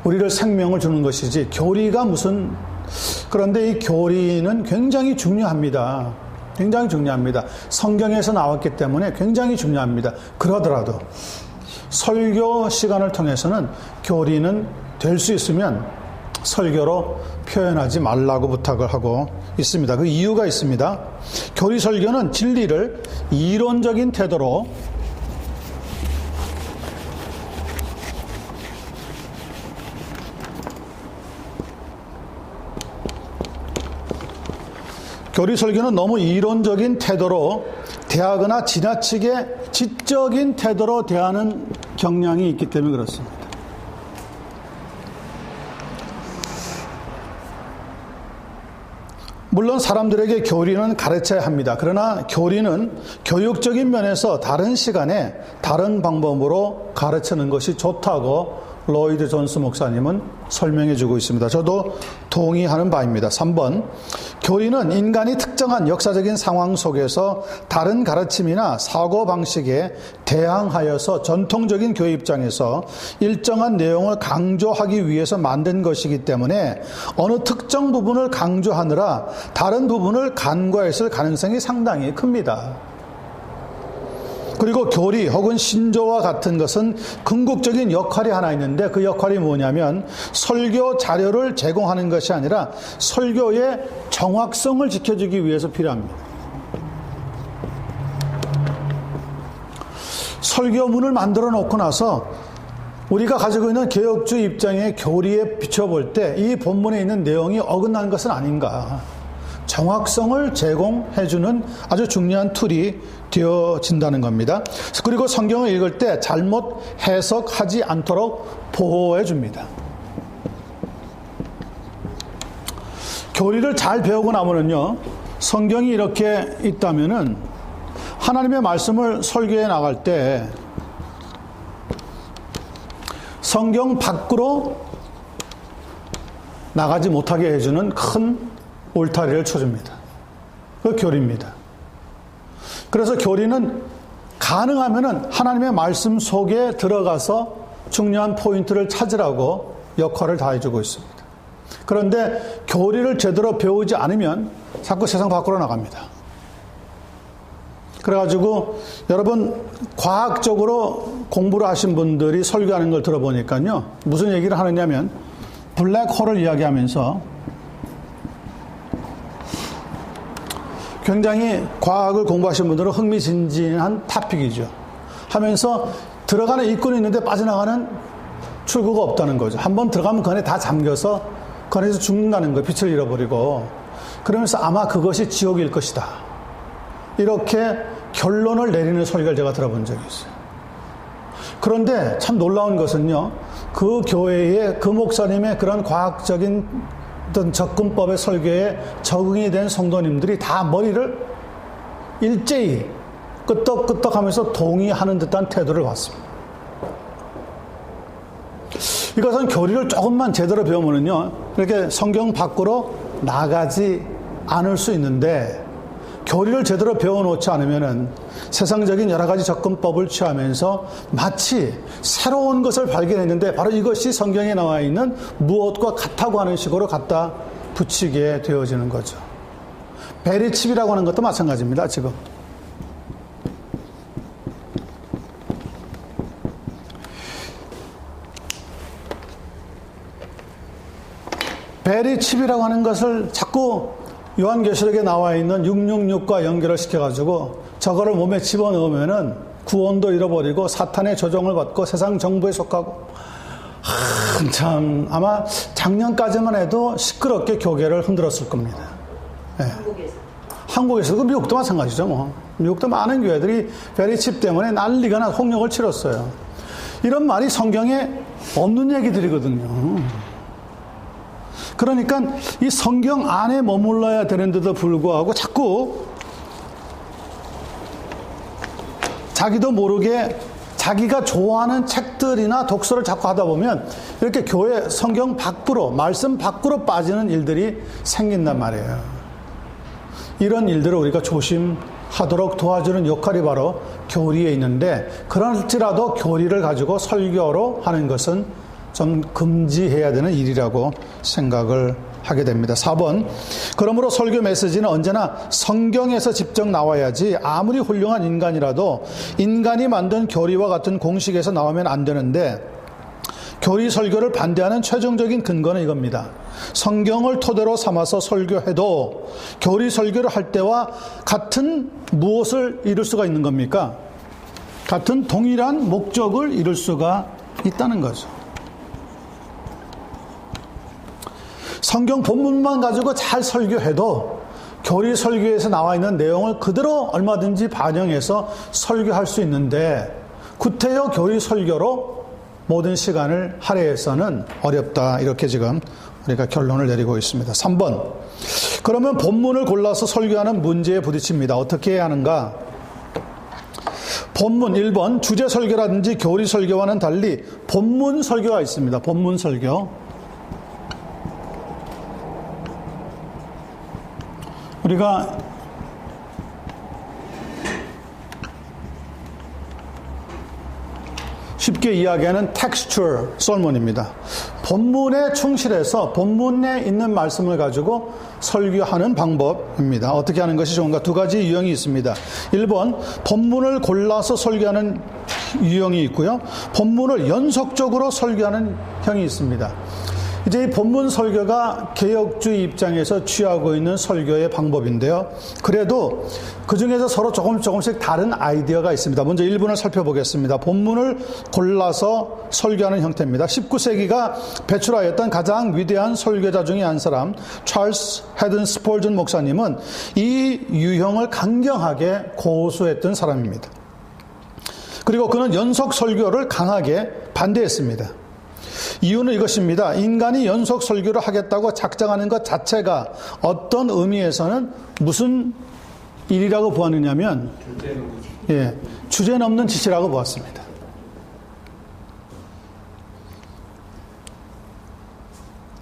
A: 우리를 생명을 주는 것이지 교리가 무슨. 그런데 이 교리는 굉장히 중요합니다. 굉장히 중요합니다. 성경에서 나왔기 때문에 굉장히 중요합니다. 그러더라도 설교 시간을 통해서는 교리는 될 수 있으면 설교로 표현하지 말라고 부탁을 하고 있습니다. 그 이유가 있습니다. 교리 설교는 진리를 이론적인 태도로 교리 설교는 너무 이론적인 태도로 대하거나 지나치게 지적인 태도로 대하는 경향이 있기 때문에 그렇습니다. 물론 사람들에게 교리는 가르쳐야 합니다. 그러나 교리는 교육적인 면에서 다른 시간에 다른 방법으로 가르치는 것이 좋다고 로이드 존스 목사님은 설명해 주고 있습니다. 저도 동의하는 바입니다. 3번, 교리는 인간이 특정한 역사적인 상황 속에서 다른 가르침이나 사고방식에 대항하여서 전통적인 교회 입장에서 일정한 내용을 강조하기 위해서 만든 것이기 때문에 어느 특정 부분을 강조하느라 다른 부분을 간과했을 가능성이 상당히 큽니다. 그리고 교리 혹은 신조와 같은 것은 궁극적인 역할이 하나 있는데 그 역할이 뭐냐면 설교 자료를 제공하는 것이 아니라 설교의 정확성을 지켜주기 위해서 필요합니다. 설교문을 만들어 놓고 나서 우리가 가지고 있는 개혁주의 입장의 교리에 비춰볼 때 이 본문에 있는 내용이 어긋난 것은 아닌가. 정확성을 제공해주는 아주 중요한 툴이 되어진다는 겁니다. 그리고 성경을 읽을 때 잘못 해석하지 않도록 보호해 줍니다. 교리를 잘 배우고 나면은요, 성경이 이렇게 있다면은 하나님의 말씀을 설교해 나갈 때 성경 밖으로 나가지 못하게 해주는 큰 울타리를 쳐줍니다. 그 교리입니다. 그래서 교리는 가능하면은 하나님의 말씀 속에 들어가서 중요한 포인트를 찾으라고 역할을 다해주고 있습니다. 그런데 교리를 제대로 배우지 않으면 자꾸 세상 밖으로 나갑니다. 그래가지고 여러분 과학적으로 공부를 하신 분들이 설교하는 걸 들어보니까요, 무슨 얘기를 하느냐면 블랙홀을 이야기하면서 굉장히 과학을 공부하신 분들은 흥미진진한 토픽이죠. 하면서 들어가는 입구는 있는데 빠져나가는 출구가 없다는 거죠. 한번 들어가면 그 안에 다 잠겨서 그 안에서 죽는다는 거예요. 빛을 잃어버리고. 그러면서 아마 그것이 지옥일 것이다. 이렇게 결론을 내리는 설교를 제가 들어본 적이 있어요. 그런데 참 놀라운 것은요, 그 교회의 그 목사님의 그런 과학적인 어떤 접근법의 설교에 적응이 된 성도님들이 다 머리를 일제히 끄떡끄떡 하면서 동의하는 듯한 태도를 봤습니다. 이것은 교리를 조금만 제대로 배우면은요, 이렇게 성경 밖으로 나가지 않을 수 있는데, 교리를 제대로 배워놓지 않으면은 세상적인 여러 가지 접근법을 취하면서 마치 새로운 것을 발견했는데 바로 이것이 성경에 나와 있는 무엇과 같다고 하는 식으로 갖다 붙이게 되어지는 거죠. 베리칩이라고 하는 것도 마찬가지입니다, 지금. 베리칩이라고 하는 것을 자꾸 요한계시록에 나와 있는 666과 연결을 시켜가지고 저거를 몸에 집어넣으면은 구원도 잃어버리고 사탄의 조종을 받고 세상 정부에 속하고, 참 아마 작년까지만 해도 시끄럽게 교계를 흔들었을 겁니다. 네. 한국에서도 미국도 마찬가지죠. 뭐 미국도 많은 교회들이 베리칩 때문에 난리가 나 홍역을 치렀어요. 이런 말이 성경에 없는 얘기들이거든요. 그러니까 이 성경 안에 머물러야 되는데도 불구하고 자꾸 자기도 모르게 자기가 좋아하는 책들이나 독서를 자꾸 하다 보면 이렇게 교회 성경 밖으로, 말씀 밖으로 빠지는 일들이 생긴단 말이에요. 이런 일들을 우리가 조심하도록 도와주는 역할이 바로 교리에 있는데, 그럴지라도 교리를 가지고 설교로 하는 것은 좀 금지해야 되는 일이라고 생각을 하게 됩니다. 4번, 그러므로 설교 메시지는 언제나 성경에서 직접 나와야지 아무리 훌륭한 인간이라도 인간이 만든 교리와 같은 공식에서 나오면 안 되는데, 교리 설교를 반대하는 최종적인 근거는 이겁니다. 성경을 토대로 삼아서 설교해도 교리 설교를 할 때와 같은 무엇을 이룰 수가 있는 겁니까? 같은 동일한 목적을 이룰 수가 있다는 거죠. 성경 본문만 가지고 잘 설교해도 교리 설교에서 나와 있는 내용을 그대로 얼마든지 반영해서 설교할 수 있는데, 구태여 교리 설교로 모든 시간을 할애해서는 어렵다. 이렇게 지금 우리가 결론을 내리고 있습니다. 3번, 그러면 본문을 골라서 설교하는 문제에 부딪힙니다. 어떻게 해야 하는가? 본문 1번, 주제 설교라든지 교리 설교와는 달리 본문 설교가 있습니다. 본문 설교. 우리가 쉽게 이야기하는 textual sermon입니다. 본문에 충실해서 본문에 있는 말씀을 가지고 설교하는 방법입니다. 어떻게 하는 것이 좋은가? 두 가지 유형이 있습니다. 1번, 본문을 골라서 설교하는 유형이 있고요. 본문을 연속적으로 설교하는 형이 있습니다. 이제 이 본문 설교가 개혁주의 입장에서 취하고 있는 설교의 방법인데요. 그래도 그 중에서 서로 조금씩 다른 아이디어가 있습니다. 먼저 1번을 살펴보겠습니다. 본문을 골라서 설교하는 형태입니다. 19세기가 배출하였던 가장 위대한 설교자 중에 한 사람, 찰스 헤든 스폴전 목사님은 이 유형을 강경하게 고수했던 사람입니다. 그리고 그는 연속 설교를 강하게 반대했습니다. 이유는 이것입니다. 인간이 연속 설교를 하겠다고 작정하는 것 자체가 어떤 의미에서는 무슨 일이라고 보았느냐면, 주제 넘는 짓이라고 보았습니다.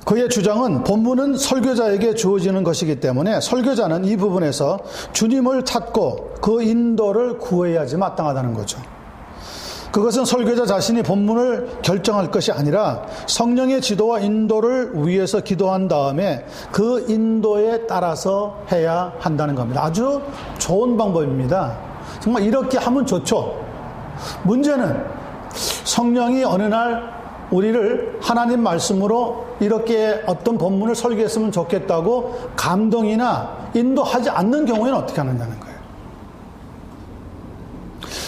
A: 그의 주장은 본문은 설교자에게 주어지는 것이기 때문에 설교자는 이 부분에서 주님을 찾고 그 인도를 구해야지 마땅하다는 거죠. 그것은 설교자 자신이 본문을 결정할 것이 아니라 성령의 지도와 인도를 위해서 기도한 다음에 그 인도에 따라서 해야 한다는 겁니다. 아주 좋은 방법입니다. 정말 이렇게 하면 좋죠. 문제는 성령이 어느 날 우리를 하나님 말씀으로 이렇게 어떤 본문을 설교했으면 좋겠다고 감동이나 인도하지 않는 경우에는 어떻게 하느냐는 거예요.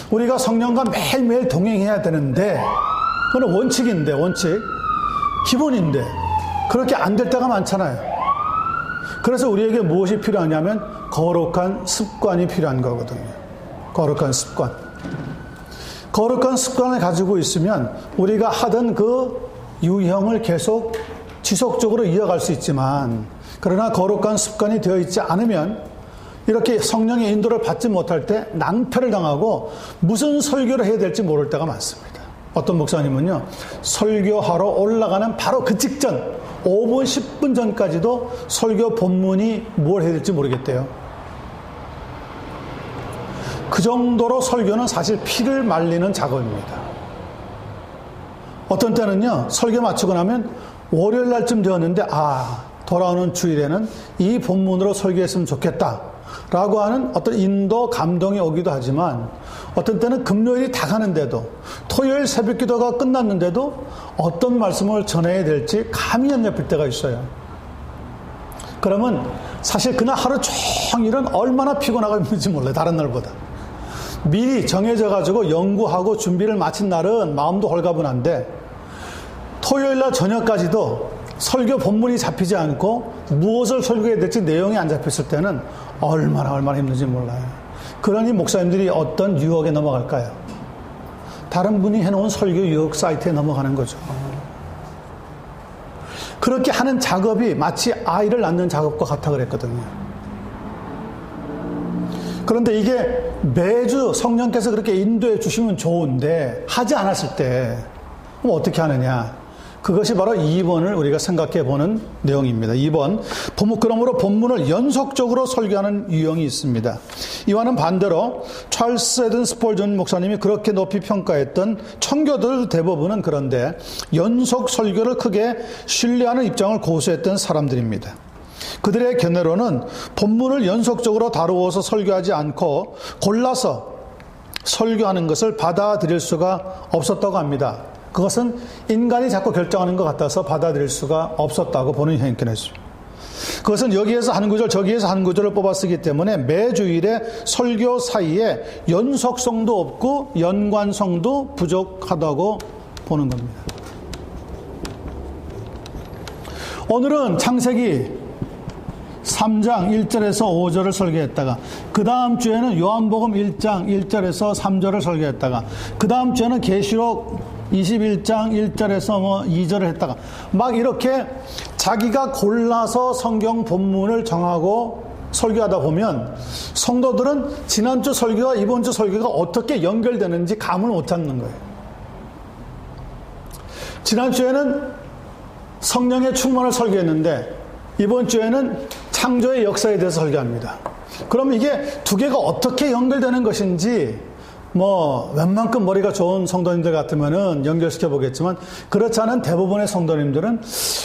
A: 우리가 성령과 매일매일 동행해야 되는데 그건 원칙인데, 원칙. 기본인데, 그렇게 안 될 때가 많잖아요. 그래서 우리에게 무엇이 필요하냐면, 거룩한 습관이 필요한 거거든요. 거룩한 습관. 거룩한 습관을 가지고 있으면, 우리가 하던 그 유형을 계속 지속적으로 이어갈 수 있지만, 그러나 거룩한 습관이 되어 있지 않으면, 이렇게 성령의 인도를 받지 못할 때 낭패를 당하고 무슨 설교를 해야 될지 모를 때가 많습니다. 어떤 목사님은요, 설교하러 올라가는 바로 그 직전 5분, 10분 전까지도 설교 본문이 뭘 해야 될지 모르겠대요. 그 정도로 설교는 사실 피를 말리는 작업입니다. 어떤 때는요, 설교 마치고 나면 월요일 날쯤 되었는데, 돌아오는 주일에는 이 본문으로 설교했으면 좋겠다 라고 하는 어떤 인도, 감동이 오기도 하지만, 어떤 때는 금요일이 다 가는데도, 토요일 새벽 기도가 끝났는데도 어떤 말씀을 전해야 될지 감이 안 잡힐 때가 있어요. 그러면 사실 그날 하루 종일은 얼마나 피곤하고 힘든지 몰라요. 다른 날보다. 미리 정해져 가지고 연구하고 준비를 마친 날은 마음도 홀가분한데, 토요일 날 저녁까지도 설교 본문이 잡히지 않고 무엇을 설교해야 될지 내용이 안 잡혔을 때는 얼마나 힘든지 몰라요. 그러니 목사님들이 어떤 유혹에 넘어갈까요? 다른 분이 해놓은 설교 유혹 사이트에 넘어가는 거죠. 그렇게 하는 작업이 마치 아이를 낳는 작업과 같아 그랬거든요. 그런데 이게 매주 성령께서 그렇게 인도해 주시면 좋은데 하지 않았을 때 그럼 어떻게 하느냐? 그것이 바로 2번을 우리가 생각해 보는 내용입니다. 2번, 그러므로 본문을 연속적으로 설교하는 유형이 있습니다. 이와는 반대로 찰스 에든 스폴전 목사님이 그렇게 높이 평가했던 청교도들 대부분은 그런데 연속 설교를 크게 신뢰하는 입장을 고수했던 사람들입니다. 그들의 견해로는 본문을 연속적으로 다루어서 설교하지 않고 골라서 설교하는 것을 받아들일 수가 없었다고 합니다. 그것은 인간이 자꾸 결정하는 것 같아서 받아들일 수가 없었다고 보는 형편이었습니다. 그것은 여기에서 한 구절 저기에서 한 구절을 뽑아 쓰기 때문에 매주일의 설교 사이에 연속성도 없고 연관성도 부족하다고 보는 겁니다. 오늘은 창세기 3장 1절에서 5절을 설교했다가 그 다음 주에는 요한복음 1장 1절에서 3절을 설교했다가 그 다음 주에는 계시록 21장 1절에서 2절을 했다가 막 이렇게 자기가 골라서 성경 본문을 정하고 설교하다 보면 성도들은 지난주 설교와 이번주 설교가 어떻게 연결되는지 감을 못 잡는 거예요. 지난주에는 성령의 충만을 설교했는데 이번 주에는 창조의 역사에 대해서 설교합니다. 그럼 이게 두 개가 어떻게 연결되는 것인지 웬만큼 머리가 좋은 성도님들 같으면은 연결시켜 보겠지만 그렇지 않은 대부분의 성도님들은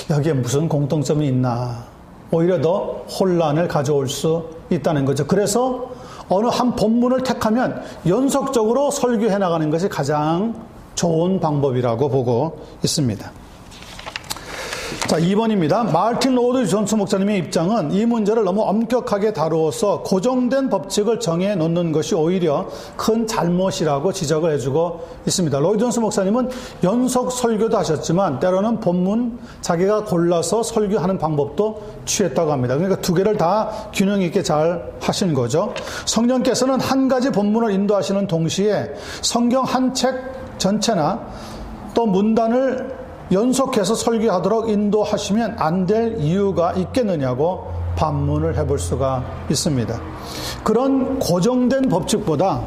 A: 여기에 무슨 공통점이 있나 오히려 더 혼란을 가져올 수 있다는 거죠. 그래서 어느 한 본문을 택하면 연속적으로 설교해 나가는 것이 가장 좋은 방법이라고 보고 있습니다. 자, 2번입니다. 마르틴 로드 존스 목사님의 입장은 이 문제를 너무 엄격하게 다루어서 고정된 법칙을 정해 놓는 것이 오히려 큰 잘못이라고 지적을 해주고 있습니다. 로드 존스 목사님은 연속 설교도 하셨지만 때로는 본문 자기가 골라서 설교하는 방법도 취했다고 합니다. 그러니까 두 개를 다 균형 있게 잘 하신 거죠. 성령께서는 한 가지 본문을 인도하시는 동시에 성경 한 책 전체나 또 문단을 연속해서 설교하도록 인도하시면 안 될 이유가 있겠느냐고 반문을 해볼 수가 있습니다. 그런 고정된 법칙보다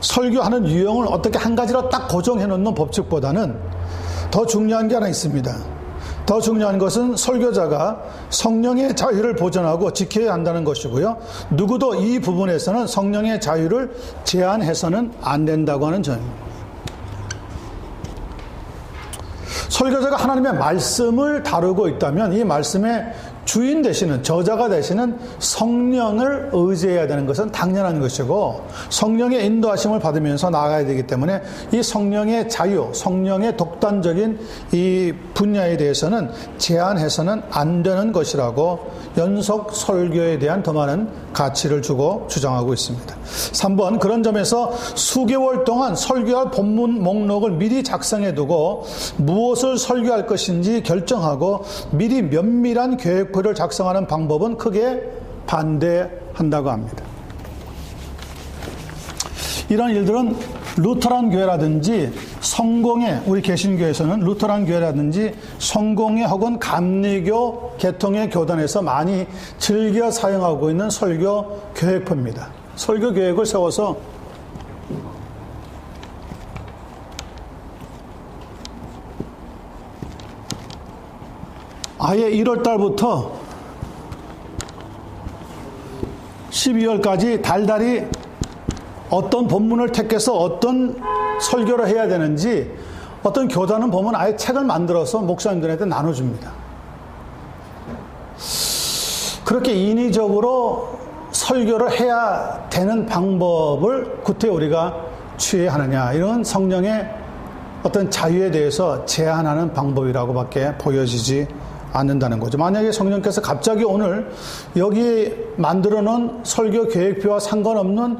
A: 설교하는 유형을 어떻게 한 가지로 딱 고정해 놓는 법칙보다는 더 중요한 게 하나 있습니다. 더 중요한 것은 설교자가 성령의 자유를 보존하고 지켜야 한다는 것이고요. 누구도 이 부분에서는 성령의 자유를 제한해서는 안 된다고 하는 점입니다. 설교자가 하나님의 말씀을 다루고 있다면 이 말씀의 주인 되시는, 저자가 되시는 성령을 의지해야 되는 것은 당연한 것이고, 성령의 인도하심을 받으면서 나아가야 되기 때문에 이 성령의 자유, 성령의 독단적인 이 분야에 대해서는 제한해서는 안 되는 것이라고 연속 설교에 대한 더 많은 가치를 주고 주장하고 있습니다. 3번, 그런 점에서 수개월 동안 설교할 본문 목록을 미리 작성해두고 무엇을 설교할 것인지 결정하고 미리 면밀한 계획표를 작성하는 방법은 크게 반대한다고 합니다. 이런 일들은 루터란 교회라든지 성공회, 우리 개신교에서는 루터란 교회라든지 성공회 혹은 감리교 계통의 교단에서 많이 즐겨 사용하고 있는 설교 계획표입니다. 설교 계획을 세워서 아예 1월 달부터 12월까지 달달이 어떤 본문을 택해서 어떤 설교를 해야 되는지 어떤 교단은 보면 아예 책을 만들어서 목사님들한테 나눠줍니다. 그렇게 인위적으로 설교를 해야 되는 방법을 구태 우리가 취해야 하느냐, 이런 성령의 어떤 자유에 대해서 제한하는 방법이라고밖에 보여지지 않는다는 거죠. 만약에 성령께서 갑자기 오늘 여기 만들어 놓은 설교 계획표와 상관없는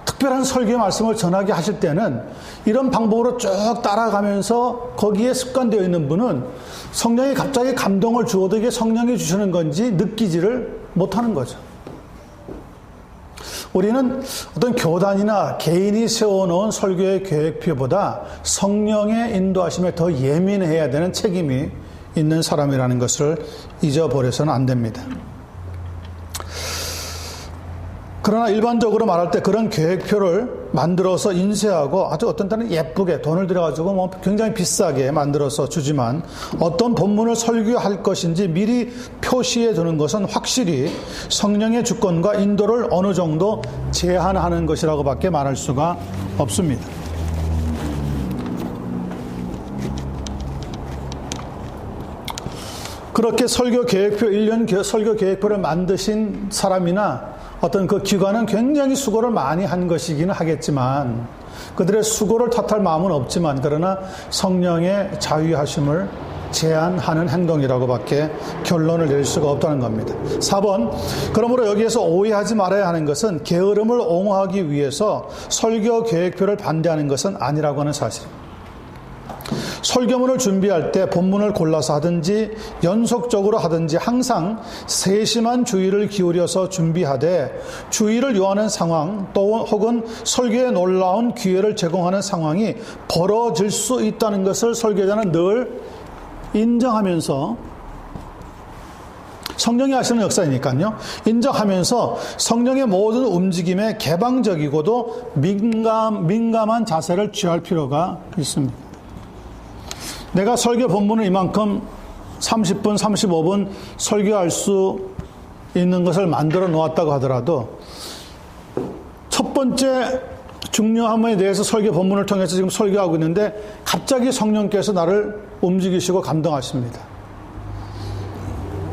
A: 특별한 설교의 말씀을 전하게 하실 때는 이런 방법으로 쭉 따라가면서 거기에 습관되어 있는 분은 성령이 갑자기 감동을 주어도 이게 성령이 주시는 건지 느끼지를 못하는 거죠. 우리는 어떤 교단이나 개인이 세워놓은 설교의 계획표보다 성령의 인도하심에 더 예민해야 되는 책임이 있는 사람이라는 것을 잊어버려서는 안 됩니다. 그러나 일반적으로 말할 때 그런 계획표를 만들어서 인쇄하고 아주 어떤 때는 예쁘게 돈을 들여가지고 뭐 굉장히 비싸게 만들어서 주지만 어떤 본문을 설교할 것인지 미리 표시해 두는 것은 확실히 성령의 주권과 인도를 어느 정도 제한하는 것이라고밖에 말할 수가 없습니다. 그렇게 설교 계획표, 1년 설교 계획표를 만드신 사람이나 어떤 그 기관은 굉장히 수고를 많이 한 것이기는 하겠지만 그들의 수고를 탓할 마음은 없지만 그러나 성령의 자유하심을 제한하는 행동이라고밖에 결론을 내릴 수가 없다는 겁니다. 4번, 그러므로 여기에서 오해하지 말아야 하는 것은 게으름을 옹호하기 위해서 설교 계획표를 반대하는 것은 아니라고 하는 사실입니다. 설교문을 준비할 때 본문을 골라서 하든지 연속적으로 하든지 항상 세심한 주의를 기울여서 준비하되 주의를 요하는 상황 또 혹은 설교에 놀라운 기회를 제공하는 상황이 벌어질 수 있다는 것을 설교자는 늘 인정하면서, 성령이 하시는 역사이니까요, 인정하면서 성령의 모든 움직임에 개방적이고도 민감한 자세를 취할 필요가 있습니다. 내가 설교 본문을 이만큼 30분, 35분 설교할 수 있는 것을 만들어 놓았다고 하더라도 첫 번째 중요함에 대해서 설교 본문을 통해서 지금 설교하고 있는데 갑자기 성령께서 나를 움직이시고 감동하십니다.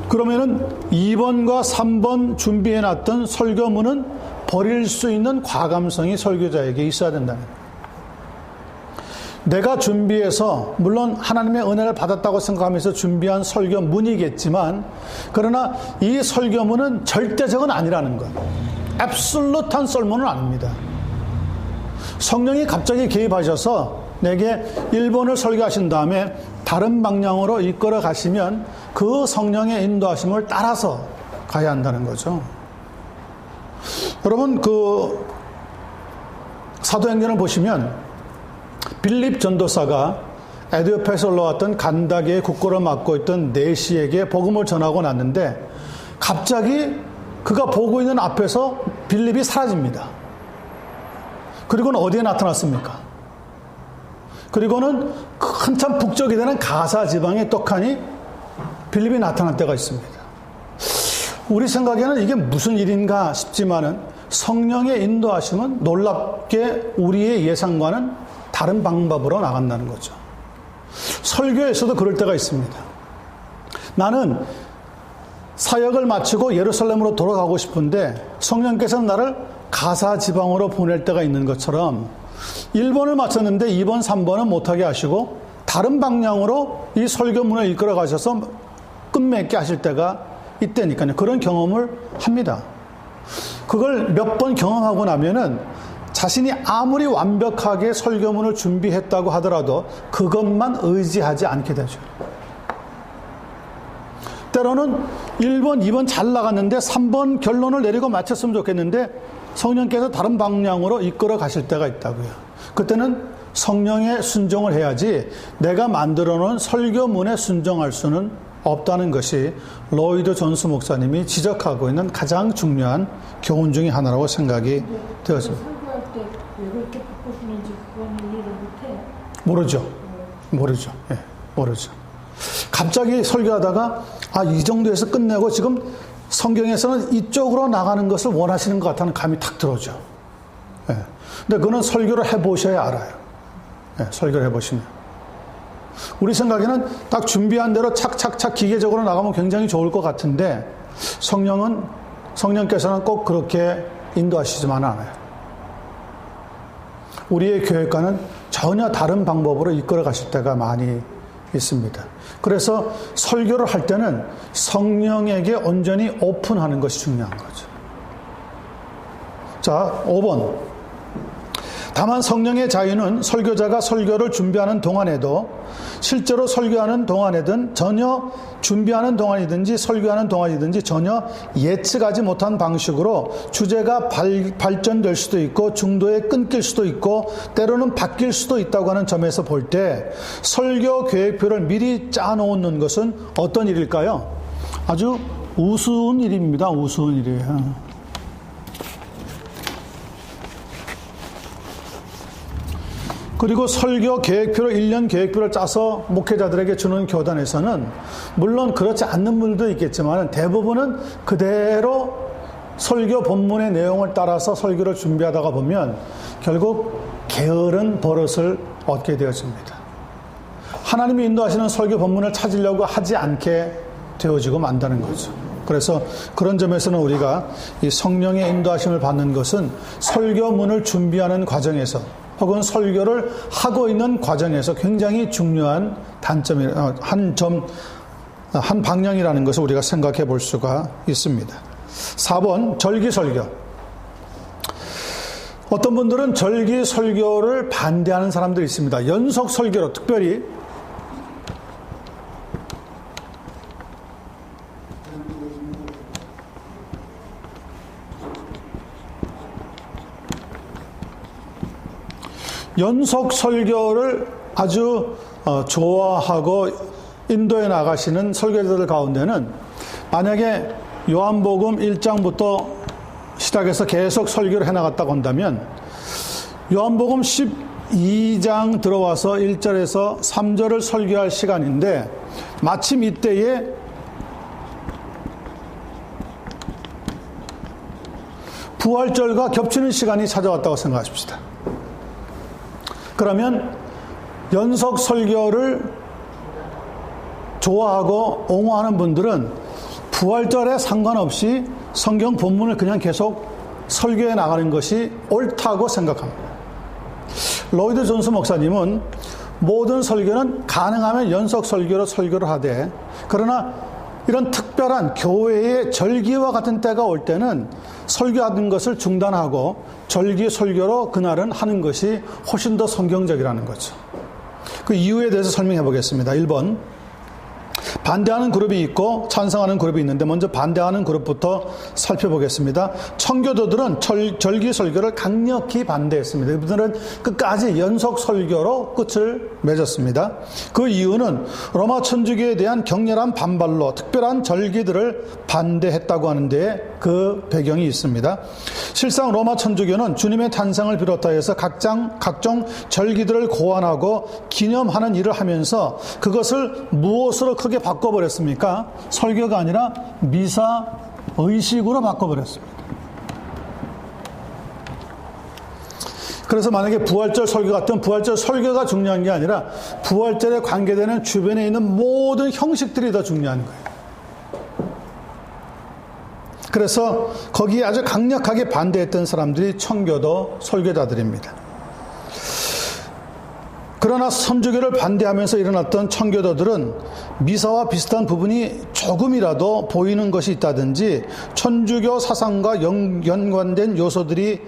A: 그러면은 2번과 3번 준비해 놨던 설교문은 버릴 수 있는 과감성이 설교자에게 있어야 된다는 거예요. 내가 준비해서 물론 하나님의 은혜를 받았다고 생각하면서 준비한 설교문이겠지만 그러나 이 설교문은 절대적은 아니라는 것, 앱솔루트한 설문은 아닙니다. 성령이 갑자기 개입하셔서 내게 1번을 설교하신 다음에 다른 방향으로 이끌어 가시면 그 성령의 인도하심을 따라서 가야 한다는 거죠. 여러분, 그 사도행전을 보시면 빌립 전도사가 에디오피아에서 올라왔던 간다게의 국고를 맡고 있던 네시에게 복음을 전하고 났는데 갑자기 그가 보고 있는 앞에서 빌립이 사라집니다. 그리고는 어디에 나타났습니까? 그리고는 한참 북쪽이 되는 가사 지방에 떡하니 빌립이 나타날 때가 있습니다. 우리 생각에는 이게 무슨 일인가 싶지만은 성령의 인도하심은 놀랍게 우리의 예상과는 다른 방법으로 나간다는 거죠. 설교에서도 그럴 때가 있습니다. 나는 사역을 마치고 예루살렘으로 돌아가고 싶은데 성령께서는 나를 가사 지방으로 보낼 때가 있는 것처럼 1번을 마쳤는데 2번, 3번은 못하게 하시고 다른 방향으로 이 설교문을 이끌어 가셔서 끝맺게 하실 때가 있다니까요. 그런 경험을 합니다. 그걸 몇 번 경험하고 나면은 자신이 아무리 완벽하게 설교문을 준비했다고 하더라도 그것만 의지하지 않게 되죠. 때로는 1번, 2번 잘 나갔는데 3번 결론을 내리고 마쳤으면 좋겠는데 성령께서 다른 방향으로 이끌어 가실 때가 있다고요. 그때는 성령에 순종을 해야지 내가 만들어 놓은 설교문에 순종할 수는 없다는 것이 로이드 존스 목사님이 지적하고 있는 가장 중요한 교훈 중의 하나라고 생각이 되었습니다.
E: 설교할 때 왜 그렇게 바꾸시는지 그건 이해를 못해.
A: 모르죠. 예, 모르죠. 갑자기 설교하다가 이 정도에서 끝내고 지금 성경에서는 이쪽으로 나가는 것을 원하시는 것 같다는 감이 탁 들어오죠. 예. 근데 그거는 설교를 해보셔야 알아요. 예, 설교를 해보시면. 우리 생각에는 딱 준비한 대로 착착착 기계적으로 나가면 굉장히 좋을 것 같은데 성령께서는 꼭 그렇게 인도하시지만 않아요. 우리의 교회과는 전혀 다른 방법으로 이끌어 가실 때가 많이 있습니다. 그래서 설교를 할 때는 성령에게 온전히 오픈하는 것이 중요한 거죠. 자, 5번. 다만 성령의 자유는 설교자가 설교를 준비하는 동안에도 실제로 설교하는 동안에든 전혀 준비하는 동안이든지 설교하는 동안이든지 전혀 예측하지 못한 방식으로 주제가 발전될 수도 있고 중도에 끊길 수도 있고 때로는 바뀔 수도 있다고 하는 점에서 볼 때 설교 계획표를 미리 짜놓는 것은 어떤 일일까요? 아주 우스운 일입니다. 우스운 일이에요. 그리고 설교 계획표를 1년 계획표를 짜서 목회자들에게 주는 교단에서는 물론 그렇지 않는 분들도 있겠지만 대부분은 그대로 설교 본문의 내용을 따라서 설교를 준비하다가 보면 결국 게으른 버릇을 얻게 되어집니다. 하나님이 인도하시는 설교 본문을 찾으려고 하지 않게 되어지고 만다는 거죠. 그래서 그런 점에서는 우리가 이 성령의 인도하심을 받는 것은 설교문을 준비하는 과정에서 혹은 설교를 하고 있는 과정에서 굉장히 중요한 단점이 한 방향이라는 것을 우리가 생각해 볼 수가 있습니다. 4번 절기설교. 어떤 분들은 절기설교를 반대하는 사람들이 있습니다. 연속설교로 특별히 연속 설교를 아주 좋아하고 인도에 나가시는 설교자들 가운데는 만약에 요한복음 1장부터 시작해서 계속 설교를 해나갔다고 한다면 요한복음 12장 들어와서 1절에서 3절을 설교할 시간인데 마침 이때에 부활절과 겹치는 시간이 찾아왔다고 생각하십시다. 그러면 연속 설교를 좋아하고 옹호하는 분들은 부활절에 상관없이 성경 본문을 그냥 계속 설교해 나가는 것이 옳다고 생각합니다. 로이드 존스 목사님은 모든 설교는 가능하면 연속 설교로 설교를 하되 그러나 이런 특별한 교회의 절기와 같은 때가 올 때는 설교하는 것을 중단하고 절기 설교로 그날은 하는 것이 훨씬 더 성경적이라는 거죠. 그 이유에 대해서 설명해 보겠습니다. 1번. 반대하는 그룹이 있고 찬성하는 그룹이 있는데 먼저 반대하는 그룹부터 살펴보겠습니다. 청교도들은 절기 설교를 강력히 반대했습니다. 이분들은 끝까지 연속 설교로 끝을 맺었습니다. 그 이유는 로마 천주교에 대한 격렬한 반발로 특별한 절기들을 반대했다고 하는데 그 배경이 있습니다. 실상 로마 천주교는 주님의 탄생을 비롯하여서 각종 절기들을 고안하고 기념하는 일을 하면서 그것을 무엇으로 크게 바꿔버렸습니까? 설교가 아니라 미사 의식으로 바꿔버렸습니다. 그래서 만약에 부활절 설교 같은 부활절 설교가 중요한 게 아니라 부활절에 관계되는 주변에 있는 모든 형식들이 더 중요한 거예요. 그래서 거기에 아주 강력하게 반대했던 사람들이 청교도 설교자들입니다. 그러나 선주교를 반대하면서 일어났던 청교도들은 미사와 비슷한 부분이 조금이라도 보이는 것이 있다든지 천주교 사상과 연관된 요소들이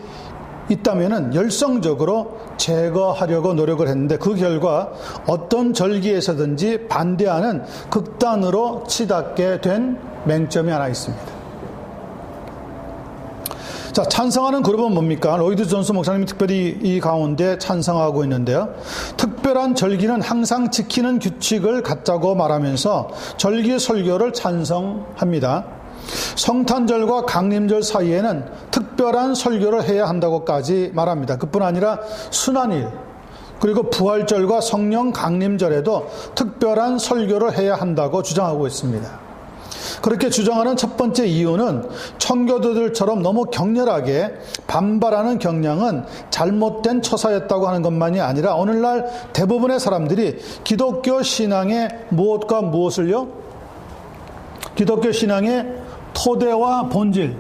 A: 있다면은 열성적으로 제거하려고 노력을 했는데 그 결과 어떤 절기에서든지 반대하는 극단으로 치닫게 된 맹점이 하나 있습니다. 자, 찬성하는 그룹은 뭡니까? 로이드 존스 목사님이 특별히 이 가운데 찬성하고 있는데요. 특별한 절기는 항상 지키는 규칙을 갖자고 말하면서 절기 설교를 찬성합니다. 성탄절과 강림절 사이에는 특별한 설교를 해야 한다고까지 말합니다. 그뿐 아니라 순환일 그리고 부활절과 성령 강림절에도 특별한 설교를 해야 한다고 주장하고 있습니다. 그렇게 주장하는 첫 번째 이유는 청교도들처럼 너무 격렬하게 반발하는 경향은 잘못된 처사였다고 하는 것만이 아니라 오늘날 대부분의 사람들이 기독교 신앙의 무엇과 무엇을요? 기독교 신앙의 토대와 본질,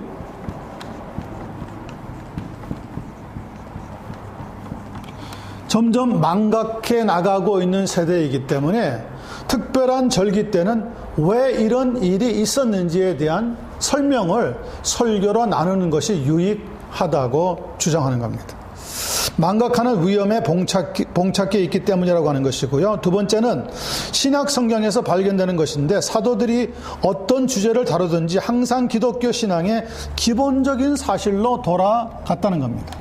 A: 점점 망각해 나가고 있는 세대이기 때문에 특별한 절기 때는 왜 이런 일이 있었는지에 대한 설명을 설교로 나누는 것이 유익하다고 주장하는 겁니다. 망각하는 위험에 봉착해 있기 때문이라고 하는 것이고요. 두 번째는 신약 성경에서 발견되는 것인데 사도들이 어떤 주제를 다루든지 항상 기독교 신앙의 기본적인 사실로 돌아갔다는 겁니다.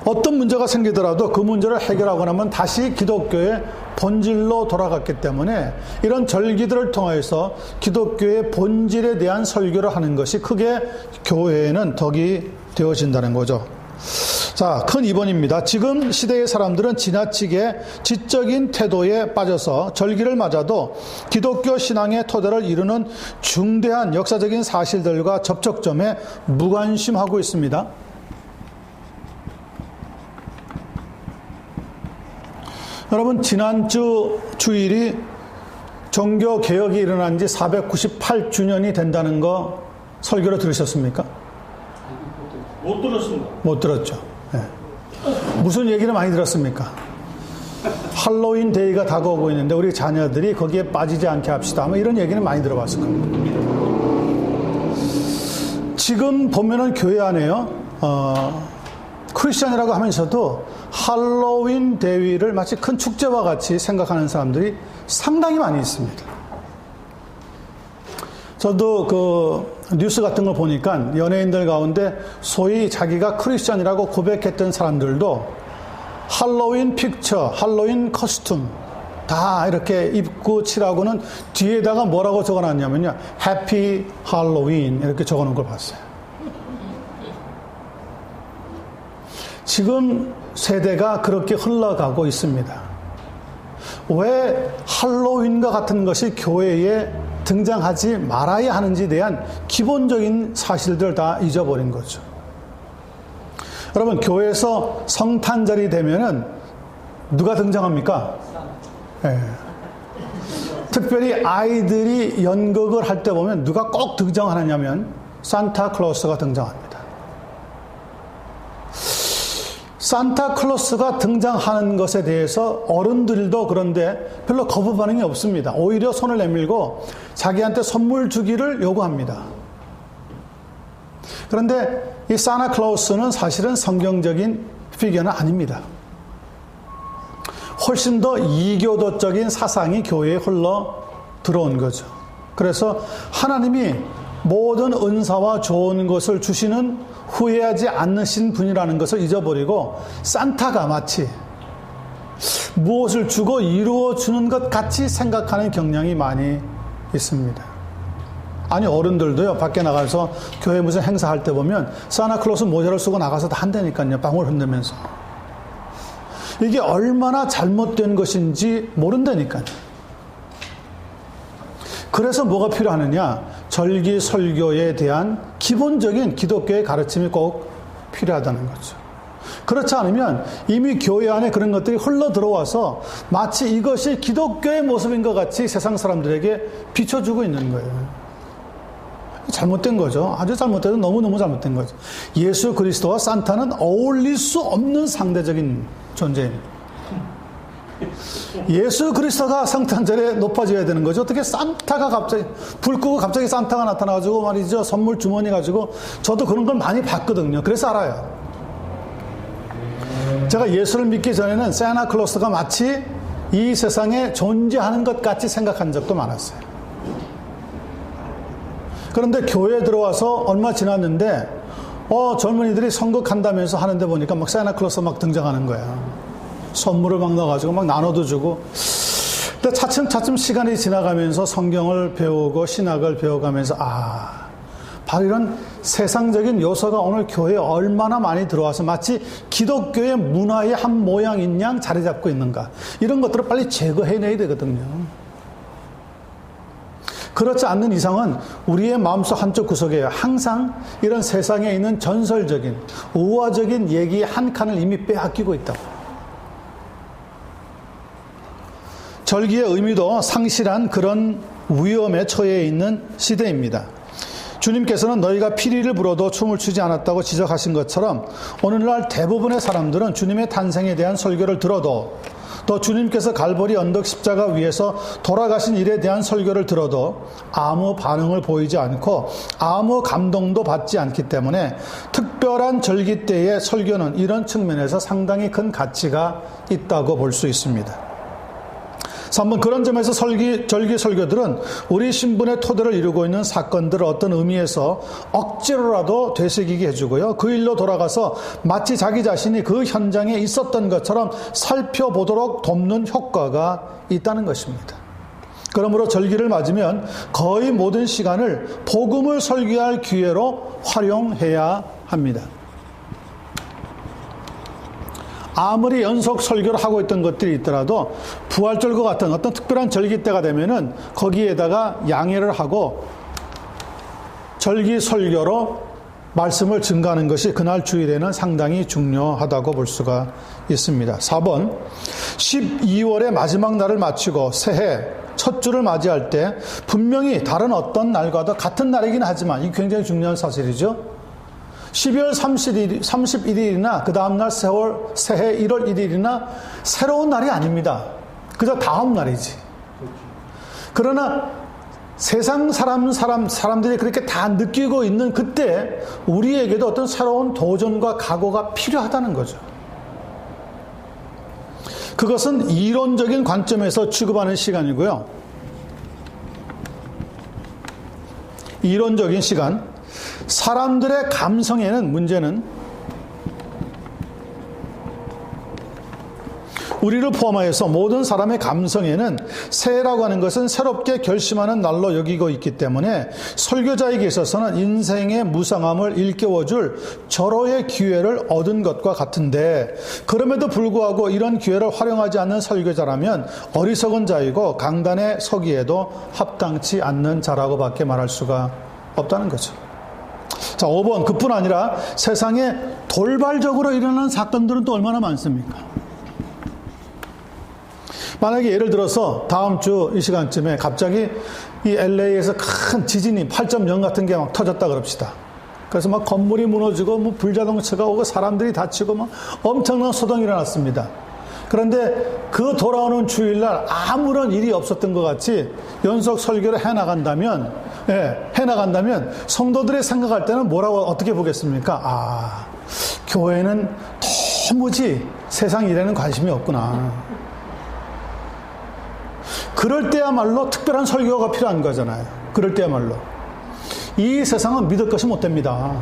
A: 어떤 문제가 생기더라도 그 문제를 해결하고 나면 다시 기독교의 본질로 돌아갔기 때문에 이런 절기들을 통해서 기독교의 본질에 대한 설교를 하는 것이 크게 교회에는 덕이 되어진다는 거죠. 자, 큰 2번입니다. 지금 시대의 사람들은 지나치게 지적인 태도에 빠져서 절기를 맞아도 기독교 신앙의 토대를 이루는 중대한 역사적인 사실들과 접촉점에 무관심하고 있습니다. 여러분, 지난주 주일이 종교개혁이 일어난 지 498주년이 된다는 거 설교로 들으셨습니까?
B: 못 들었습니다.
A: 못 들었죠. 네. 무슨 얘기를 많이 들었습니까? 할로윈 데이가 다가오고 있는데 우리 자녀들이 거기에 빠지지 않게 합시다. 뭐 이런 얘기는 많이 들어봤을 겁니다. 지금 보면은 교회 안에요. 크리스천이라고 하면서도 할로윈 대위를 마치 큰 축제와 같이 생각하는 사람들이 상당히 많이 있습니다. 저도 그 뉴스 같은 걸 보니까 연예인들 가운데 소위 자기가 크리스천이라고 고백했던 사람들도 할로윈 픽처, 할로윈 커스튬 다 이렇게 입고 칠하고는 뒤에다가 뭐라고 적어놨냐면요, 해피 할로윈 이렇게 적어놓은 걸 봤어요. 지금 세대가 그렇게 흘러가고 있습니다. 왜 할로윈과 같은 것이 교회에 등장하지 말아야 하는지에 대한 기본적인 사실들을 다 잊어버린 거죠. 여러분, 교회에서 성탄절이 되면은 누가 등장합니까? 네. 특별히 아이들이 연극을 할 때 보면 누가 꼭 등장하느냐면 산타클로스가 등장합니다. 산타클로스가 등장하는 것에 대해서 어른들도 그런데 별로 거부 반응이 없습니다. 오히려 손을 내밀고 자기한테 선물 주기를 요구합니다. 그런데 이 산타클로스는 사실은 성경적인 피겨는 아닙니다. 훨씬 더 이교도적인 사상이 교회에 흘러 들어온 거죠. 그래서 하나님이 모든 은사와 좋은 것을 주시는 후회하지 않으신 분이라는 것을 잊어버리고 산타가 마치 무엇을 주고 이루어주는 것 같이 생각하는 경향이 많이 있습니다. 아니, 어른들도요, 밖에 나가서 교회 무슨 행사할 때 보면 산타클로스 모자를 쓰고 나가서 다 한다니까요, 방울 흔들면서. 이게 얼마나 잘못된 것인지 모른다니까요. 그래서 뭐가 필요하느냐? 절기 설교에 대한 기본적인 기독교의 가르침이 꼭 필요하다는 거죠. 그렇지 않으면 이미 교회 안에 그런 것들이 흘러 들어와서 마치 이것이 기독교의 모습인 것 같이 세상 사람들에게 비춰주고 있는 거예요. 잘못된 거죠. 아주 잘못돼도 너무너무 잘못된 거죠. 예수 그리스도와 산타는 어울릴 수 없는 상대적인 존재입니다. 예수 그리스도가 성탄절에 높아져야 되는 거죠. 어떻게 산타가 갑자기 불 끄고 갑자기 산타가 나타나가지고 말이죠. 선물 주머니 가지고 저도 그런 걸 많이 봤거든요. 그래서 알아요. 제가 예수를 믿기 전에는 산타클로스가 마치 이 세상에 존재하는 것 같이 생각한 적도 많았어요. 그런데 교회에 들어와서 얼마 지났는데 젊은이들이 선거한다면서 하는데 보니까 막 산타클로스 막 등장하는 거야. 선물을 막 넣어가지고 막 나눠도 주고. 근데 차츰차츰 시간이 지나가면서 성경을 배우고 신학을 배워가면서 바로 이런 세상적인 요소가 오늘 교회에 얼마나 많이 들어와서 마치 기독교의 문화의 한 모양인 양 자리 잡고 있는가. 이런 것들을 빨리 제거해내야 되거든요. 그렇지 않는 이상은 우리의 마음속 한쪽 구석에 항상 이런 세상에 있는 전설적인 우화적인 얘기의 한 칸을 이미 빼앗기고 있다고. 절기의 의미도 상실한 그런 위험에 처해 있는 시대입니다. 주님께서는 너희가 피리를 불어도 춤을 추지 않았다고 지적하신 것처럼 오늘날 대부분의 사람들은 주님의 탄생에 대한 설교를 들어도 또 주님께서 갈보리 언덕 십자가 위에서 돌아가신 일에 대한 설교를 들어도 아무 반응을 보이지 않고 아무 감동도 받지 않기 때문에 특별한 절기 때의 설교는 이런 측면에서 상당히 큰 가치가 있다고 볼 수 있습니다. 3번 그런 점에서 절기 설교들은 우리 신분의 토대를 이루고 있는 사건들을 어떤 의미에서 억지로라도 되새기게 해주고요. 그 일로 돌아가서 마치 자기 자신이 그 현장에 있었던 것처럼 살펴보도록 돕는 효과가 있다는 것입니다. 그러므로 절기를 맞으면 거의 모든 시간을 복음을 설교할 기회로 활용해야 합니다. 아무리 연속 설교를 하고 있던 것들이 있더라도 부활절과 같은 어떤 특별한 절기 때가 되면은 거기에다가 양해를 하고 절기 설교로 말씀을 증가하는 것이 그날 주일에는 상당히 중요하다고 볼 수가 있습니다. 4번 12월의 마지막 날을 마치고 새해 첫 주를 맞이할 때 분명히 다른 어떤 날과도 같은 날이긴 하지만 이게 굉장히 중요한 사실이죠. 12월 31일이나 그 다음날 새해 1월 1일이나 새로운 날이 아닙니다. 그저 다음 날이지. 그러나 세상 사람들이 그렇게 다 느끼고 있는 그때 우리에게도 어떤 새로운 도전과 각오가 필요하다는 거죠. 그것은 이론적인 관점에서 취급하는 시간이고요. 이론적인 시간. 사람들의 감성에는 문제는 우리를 포함하여서 모든 사람의 감성에는 새해라고 하는 것은 새롭게 결심하는 날로 여기고 있기 때문에 설교자에게 있어서는 인생의 무상함을 일깨워줄 절호의 기회를 얻은 것과 같은데 그럼에도 불구하고 이런 기회를 활용하지 않는 설교자라면 어리석은 자이고 강단에 서기에도 합당치 않는 자라고 밖에 말할 수가 없다는 거죠. 자, 5번 그뿐 아니라 세상에 돌발적으로 일어나는 사건들은 또 얼마나 많습니까? 만약에 예를 들어서 다음 주 이 시간쯤에 갑자기 이 LA에서 큰 지진이 8.0 같은 게 막 터졌다 그럽시다. 그래서 막 건물이 무너지고 뭐 불자동차가 오고 사람들이 다치고 막 엄청난 소동이 일어났습니다. 그런데 그 돌아오는 주일날 아무런 일이 없었던 것 같이 연속 설교를 해나간다면 성도들이 생각할 때는 뭐라고 어떻게 보겠습니까? 교회는 도무지 세상 일에는 관심이 없구나. 그럴 때야말로 특별한 설교가 필요한 거잖아요. 그럴 때야말로 이 세상은 믿을 것이 못 됩니다.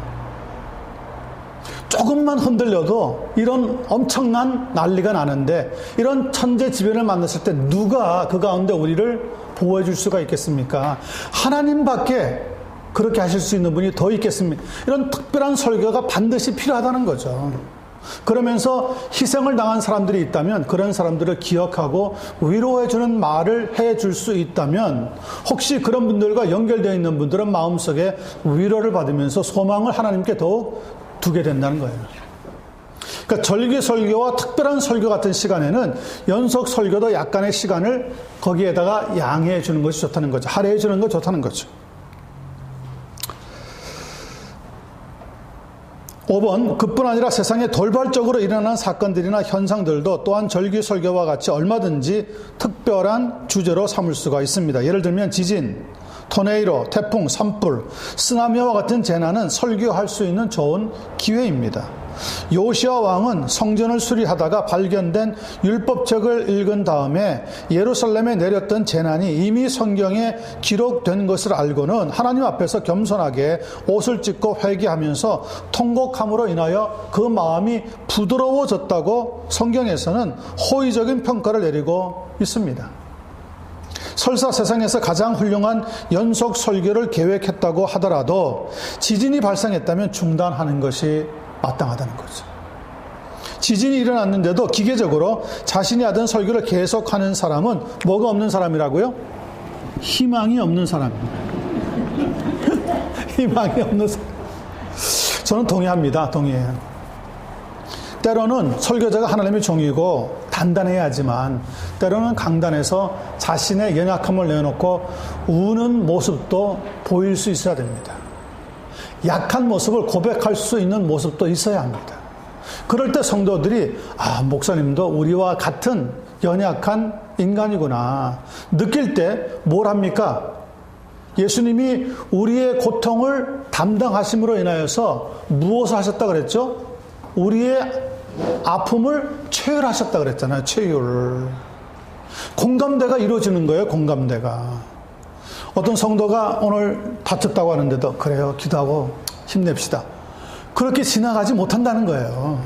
A: 조금만 흔들려도 이런 엄청난 난리가 나는데 이런 천재지변을 만났을 때 누가 그 가운데 우리를 보호해 줄 수가 있겠습니까? 하나님밖에 그렇게 하실 수 있는 분이 더 있겠습니까? 이런 특별한 설교가 반드시 필요하다는 거죠. 그러면서 희생을 당한 사람들이 있다면 그런 사람들을 기억하고 위로해 주는 말을 해 줄 수 있다면 혹시 그런 분들과 연결되어 있는 분들은 마음속에 위로를 받으면서 소망을 하나님께 더욱 두게 된다는 거예요. 그러니까 절기 설교와 특별한 설교 같은 시간에는 연속 설교도 약간의 시간을 거기에다가 양해해 주는 것이 좋다는 거죠. 할애해 주는 거 좋다는 거죠. 5번, 그뿐 아니라 세상에 돌발적으로 일어나는 사건들이나 현상들도 또한 절기 설교와 같이 얼마든지 특별한 주제로 삼을 수가 있습니다. 예를 들면 지진, 토네이로, 태풍, 산불, 쓰나미와 같은 재난은 설교할 수 있는 좋은 기회입니다. 요시야 왕은 성전을 수리하다가 발견된 율법책을 읽은 다음에 예루살렘에 내렸던 재난이 이미 성경에 기록된 것을 알고는 하나님 앞에서 겸손하게 옷을 찢고 회개하면서 통곡함으로 인하여 그 마음이 부드러워졌다고 성경에서는 호의적인 평가를 내리고 있습니다. 설사 세상에서 가장 훌륭한 연속 설교를 계획했다고 하더라도 지진이 발생했다면 중단하는 것이 마땅하다는 거죠. 지진이 일어났는데도 기계적으로 자신이 하던 설교를 계속하는 사람은 뭐가 없는 사람이라고요? 희망이 없는 사람입니다. 희망이 없는 사람. 저는 동의합니다. 동의해요. 때로는 설교자가 하나님의 종이고 단단해야 하지만 때로는 강단해서 자신의 연약함을 내놓고 우는 모습도 보일 수 있어야 됩니다. 약한 모습을 고백할 수 있는 모습도 있어야 합니다. 그럴 때 성도들이 목사님도 우리와 같은 연약한 인간이구나 느낄 때 뭘 합니까? 예수님이 우리의 고통을 담당하심으로 인하여서 무엇을 하셨다 그랬죠? 우리의 아픔을 체휼하셨다 그랬잖아요. 체휼. 공감대가 이루어지는 거예요. 공감대가. 어떤 성도가 오늘 다쳤다고 하는데도 그래요. 기도하고 힘냅시다. 그렇게 지나가지 못한다는 거예요.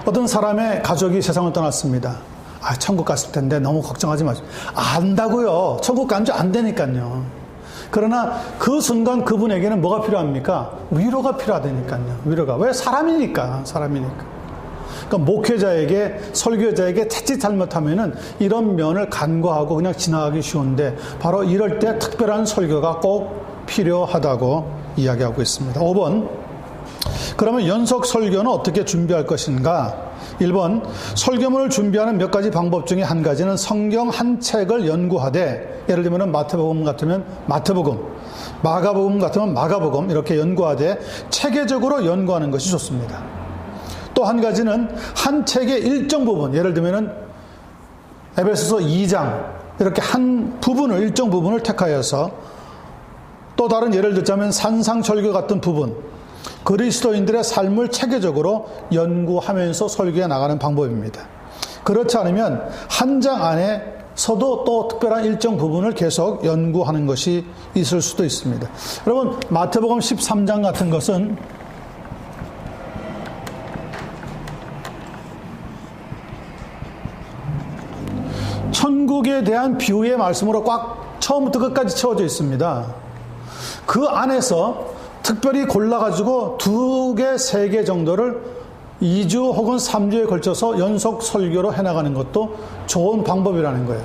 A: 어떤 사람의 가족이 세상을 떠났습니다. 천국 갔을 텐데 너무 걱정하지 마세요. 안다고요. 천국 간 줄 안 되니까요. 그러나 그 순간 그분에게는 뭐가 필요합니까? 위로가 필요하다니까요. 위로가. 왜? 사람이니까. 그러니까 목회자에게, 설교자에게 자칫 잘못하면은 이런 면을 간과하고 그냥 지나가기 쉬운데 바로 이럴 때 특별한 설교가 꼭 필요하다고 이야기하고 있습니다. 5번. 그러면 연속 설교는 어떻게 준비할 것인가? 1번. 설교문을 준비하는 몇 가지 방법 중에 한 가지는 성경 한 책을 연구하되, 예를 들면 마태복음 같으면 마태복음, 마가복음 같으면 마가복음 이렇게 연구하되 체계적으로 연구하는 것이 좋습니다. 또 한 가지는 한 책의 일정 부분, 예를 들면 에베소서 2장 이렇게 한 부분을, 일정 부분을 택하여서, 또 다른 예를 들자면 산상설교 같은 부분, 그리스도인들의 삶을 체계적으로 연구하면서 설교해 나가는 방법입니다. 그렇지 않으면 한 장 안에서도 또 특별한 일정 부분을 계속 연구하는 것이 있을 수도 있습니다. 여러분, 마태복음 13장 같은 것은 천국에 대한 비유의 말씀으로 꽉 처음부터 끝까지 채워져 있습니다. 그 안에서 특별히 골라가지고 2개, 3개 정도를 2주 혹은 3주에 걸쳐서 연속 설교로 해나가는 것도 좋은 방법이라는 거예요.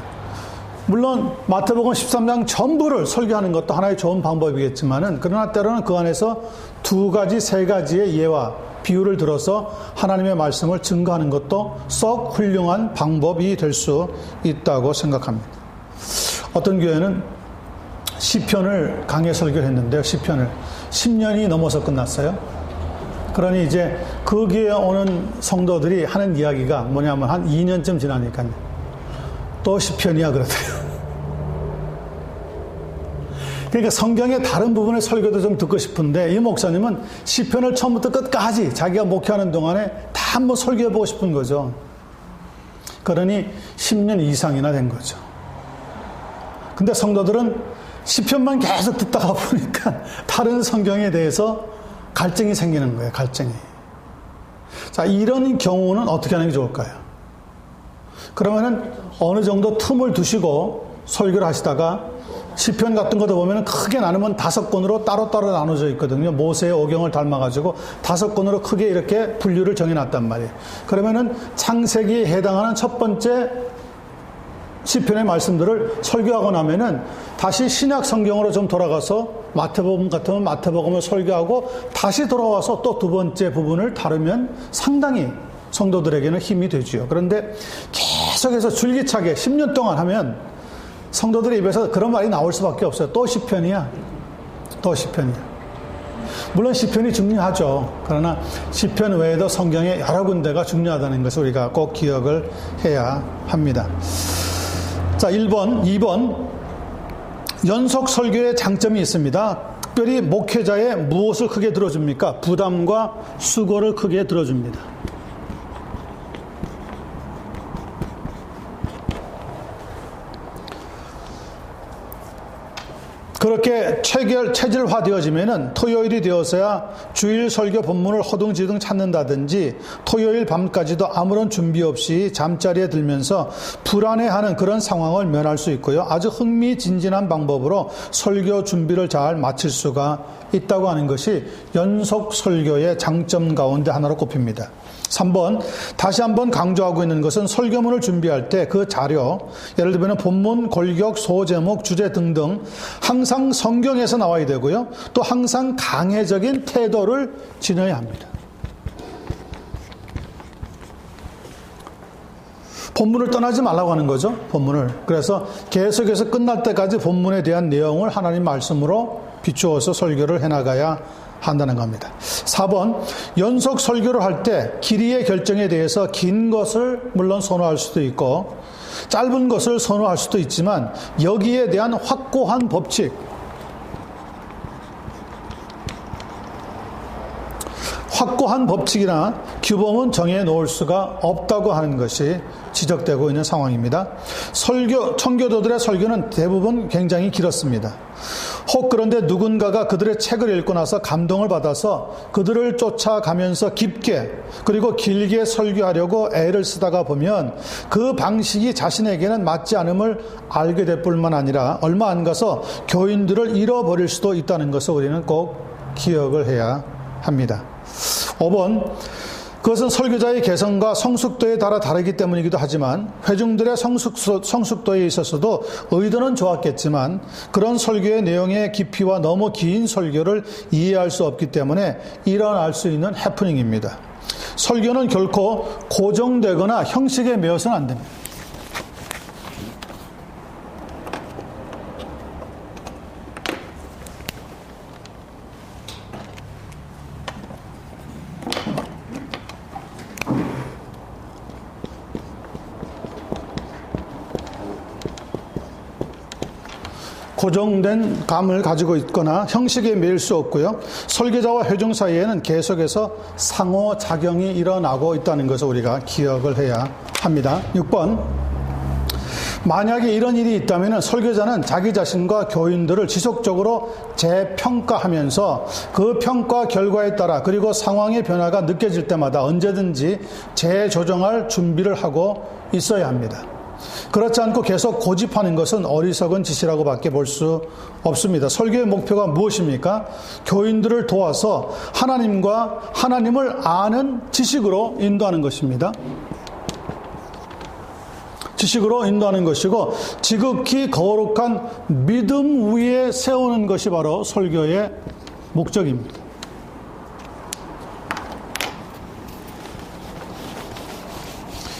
A: 물론 마태복음 13장 전부를 설교하는 것도 하나의 좋은 방법이겠지만은, 그러나 때로는 그 안에서 2가지, 3가지의 예와 비유를 들어서 하나님의 말씀을 증거하는 것도 썩 훌륭한 방법이 될 수 있다고 생각합니다. 어떤 교회는 시편을 강해 설교를 했는데요. 시편을 10년이 넘어서 끝났어요. 그러니 이제 그 교회에 오는 성도들이 하는 이야기가 뭐냐면 한 2년쯤 지나니까요. 또 시편이야 그러더래요. 그러니까 성경의 다른 부분의 설교도 좀 듣고 싶은데 이 목사님은 시편을 처음부터 끝까지 자기가 목회하는 동안에 다 한번 설교해보고 싶은 거죠. 그러니 10년 이상이나 된 거죠. 근데 성도들은 시편만 계속 듣다가 보니까 다른 성경에 대해서 갈증이 생기는 거예요. 갈증이. 자, 이런 경우는 어떻게 하는 게 좋을까요? 그러면은 어느 정도 틈을 두시고 설교를 하시다가 시편 같은 것도 보면 크게 나누면 5권으로 따로따로 나눠져 있거든요. 모세의 오경을 닮아가지고 5권으로 크게 이렇게 분류를 정해놨단 말이에요. 그러면은 창세기에 해당하는 첫 번째 시편의 말씀들을 설교하고 나면은 다시 신약 성경으로 좀 돌아가서 마태복음 같으면 마태복음을 설교하고 다시 돌아와서 또 2번째 부분을 다루면 상당히 성도들에게는 힘이 되지요. 그런데 계속해서 줄기차게 10년 동안 하면 성도들의 입에서 그런 말이 나올 수밖에 없어요. 또 시편이야. 또 시편이야. 물론 시편이 중요하죠. 그러나 시편 외에도 성경에 여러 군데가 중요하다는 것을 우리가 꼭 기억을 해야 합니다. 자, 2번 연속 설교의 장점이 있습니다. 특별히 목회자의 무엇을 크게 들어줍니까? 부담과 수고를 크게 들어줍니다. 그렇게 체질화되어지면은 토요일이 되어서야 주일 설교 본문을 허둥지둥 찾는다든지 토요일 밤까지도 아무런 준비 없이 잠자리에 들면서 불안해하는 그런 상황을 면할 수 있고요. 아주 흥미진진한 방법으로 설교 준비를 잘 마칠 수가 있다고 하는 것이 연속 설교의 장점 가운데 하나로 꼽힙니다. 3번, 다시 한번 강조하고 있는 것은 설교문을 준비할 때 그 자료, 예를 들면 본문, 골격, 소제목, 주제 등등 항상 성경에서 나와야 되고요. 또 항상 강해적인 태도를 지녀야 합니다. 본문을 떠나지 말라고 하는 거죠. 본문을. 그래서 계속해서 끝날 때까지 본문에 대한 내용을 하나님 말씀으로 비추어서 설교를 해나가야 한다는 겁니다. 4번, 연속 설교를 할 때 길이의 결정에 대해서 긴 것을 물론 선호할 수도 있고 짧은 것을 선호할 수도 있지만 여기에 대한 확고한 법칙, 확고한 법칙이나 규범은 정해 놓을 수가 없다고 하는 것이 지적되고 있는 상황입니다. 청교도들의 설교는 대부분 굉장히 길었습니다. 혹 그런데 누군가가 그들의 책을 읽고 나서 감동을 받아서 그들을 쫓아가면서 깊게 그리고 길게 설교하려고 애를 쓰다가 보면 그 방식이 자신에게는 맞지 않음을 알게 될 뿐만 아니라 얼마 안 가서 교인들을 잃어버릴 수도 있다는 것을 우리는 꼭 기억을 해야 합니다. 5번, 그것은 설교자의 개성과 성숙도에 따라 다르기 때문이기도 하지만 회중들의 성숙도에 있어서도 의도는 좋았겠지만 그런 설교의 내용의 깊이와 너무 긴 설교를 이해할 수 없기 때문에 일어날 수 있는 해프닝입니다. 설교는 결코 고정되거나 형식에 매여서는 안 됩니다. 고정된 감을 가지고 있거나 형식에 매일 수 없고요. 설교자와 회중 사이에는 계속해서 상호작용이 일어나고 있다는 것을 우리가 기억을 해야 합니다. 6번, 만약에 이런 일이 있다면 설교자는 자기 자신과 교인들을 지속적으로 재평가하면서 그 평가 결과에 따라 그리고 상황의 변화가 느껴질 때마다 언제든지 재조정할 준비를 하고 있어야 합니다. 그렇지 않고 계속 고집하는 것은 어리석은 짓이라고 밖에 볼 수 없습니다. 설교의 목표가 무엇입니까? 교인들을 도와서 하나님을 아는 지식으로 인도하는 것입니다. 지식으로 인도하는 것이고 지극히 거룩한 믿음 위에 세우는 것이 바로 설교의 목적입니다.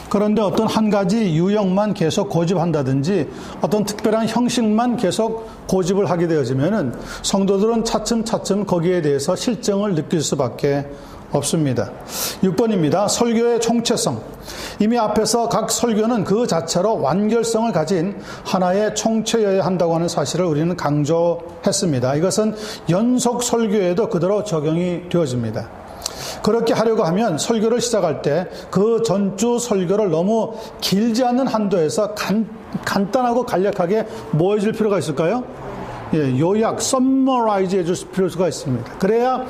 A: 그런데 어떤 한 가지 유형만 계속 고집한다든지 어떤 특별한 형식만 계속 고집을 하게 되어지면은 성도들은 차츰차츰 거기에 대해서 실정을 느낄 수밖에 없습니다. 6번입니다. 설교의 총체성. 이미 앞에서 각 설교는 그 자체로 완결성을 가진 하나의 총체여야 한다고 하는 사실을 우리는 강조했습니다. 이것은 연속 설교에도 그대로 적용이 되어집니다. 그렇게 하려고 하면 설교를 시작할 때 그 전주 설교를 너무 길지 않는 한도에서 간단하고 간략하게 뭐 해줄 필요가 있을까요? 요약, summarize 해줄 필요가 있습니다. 그래야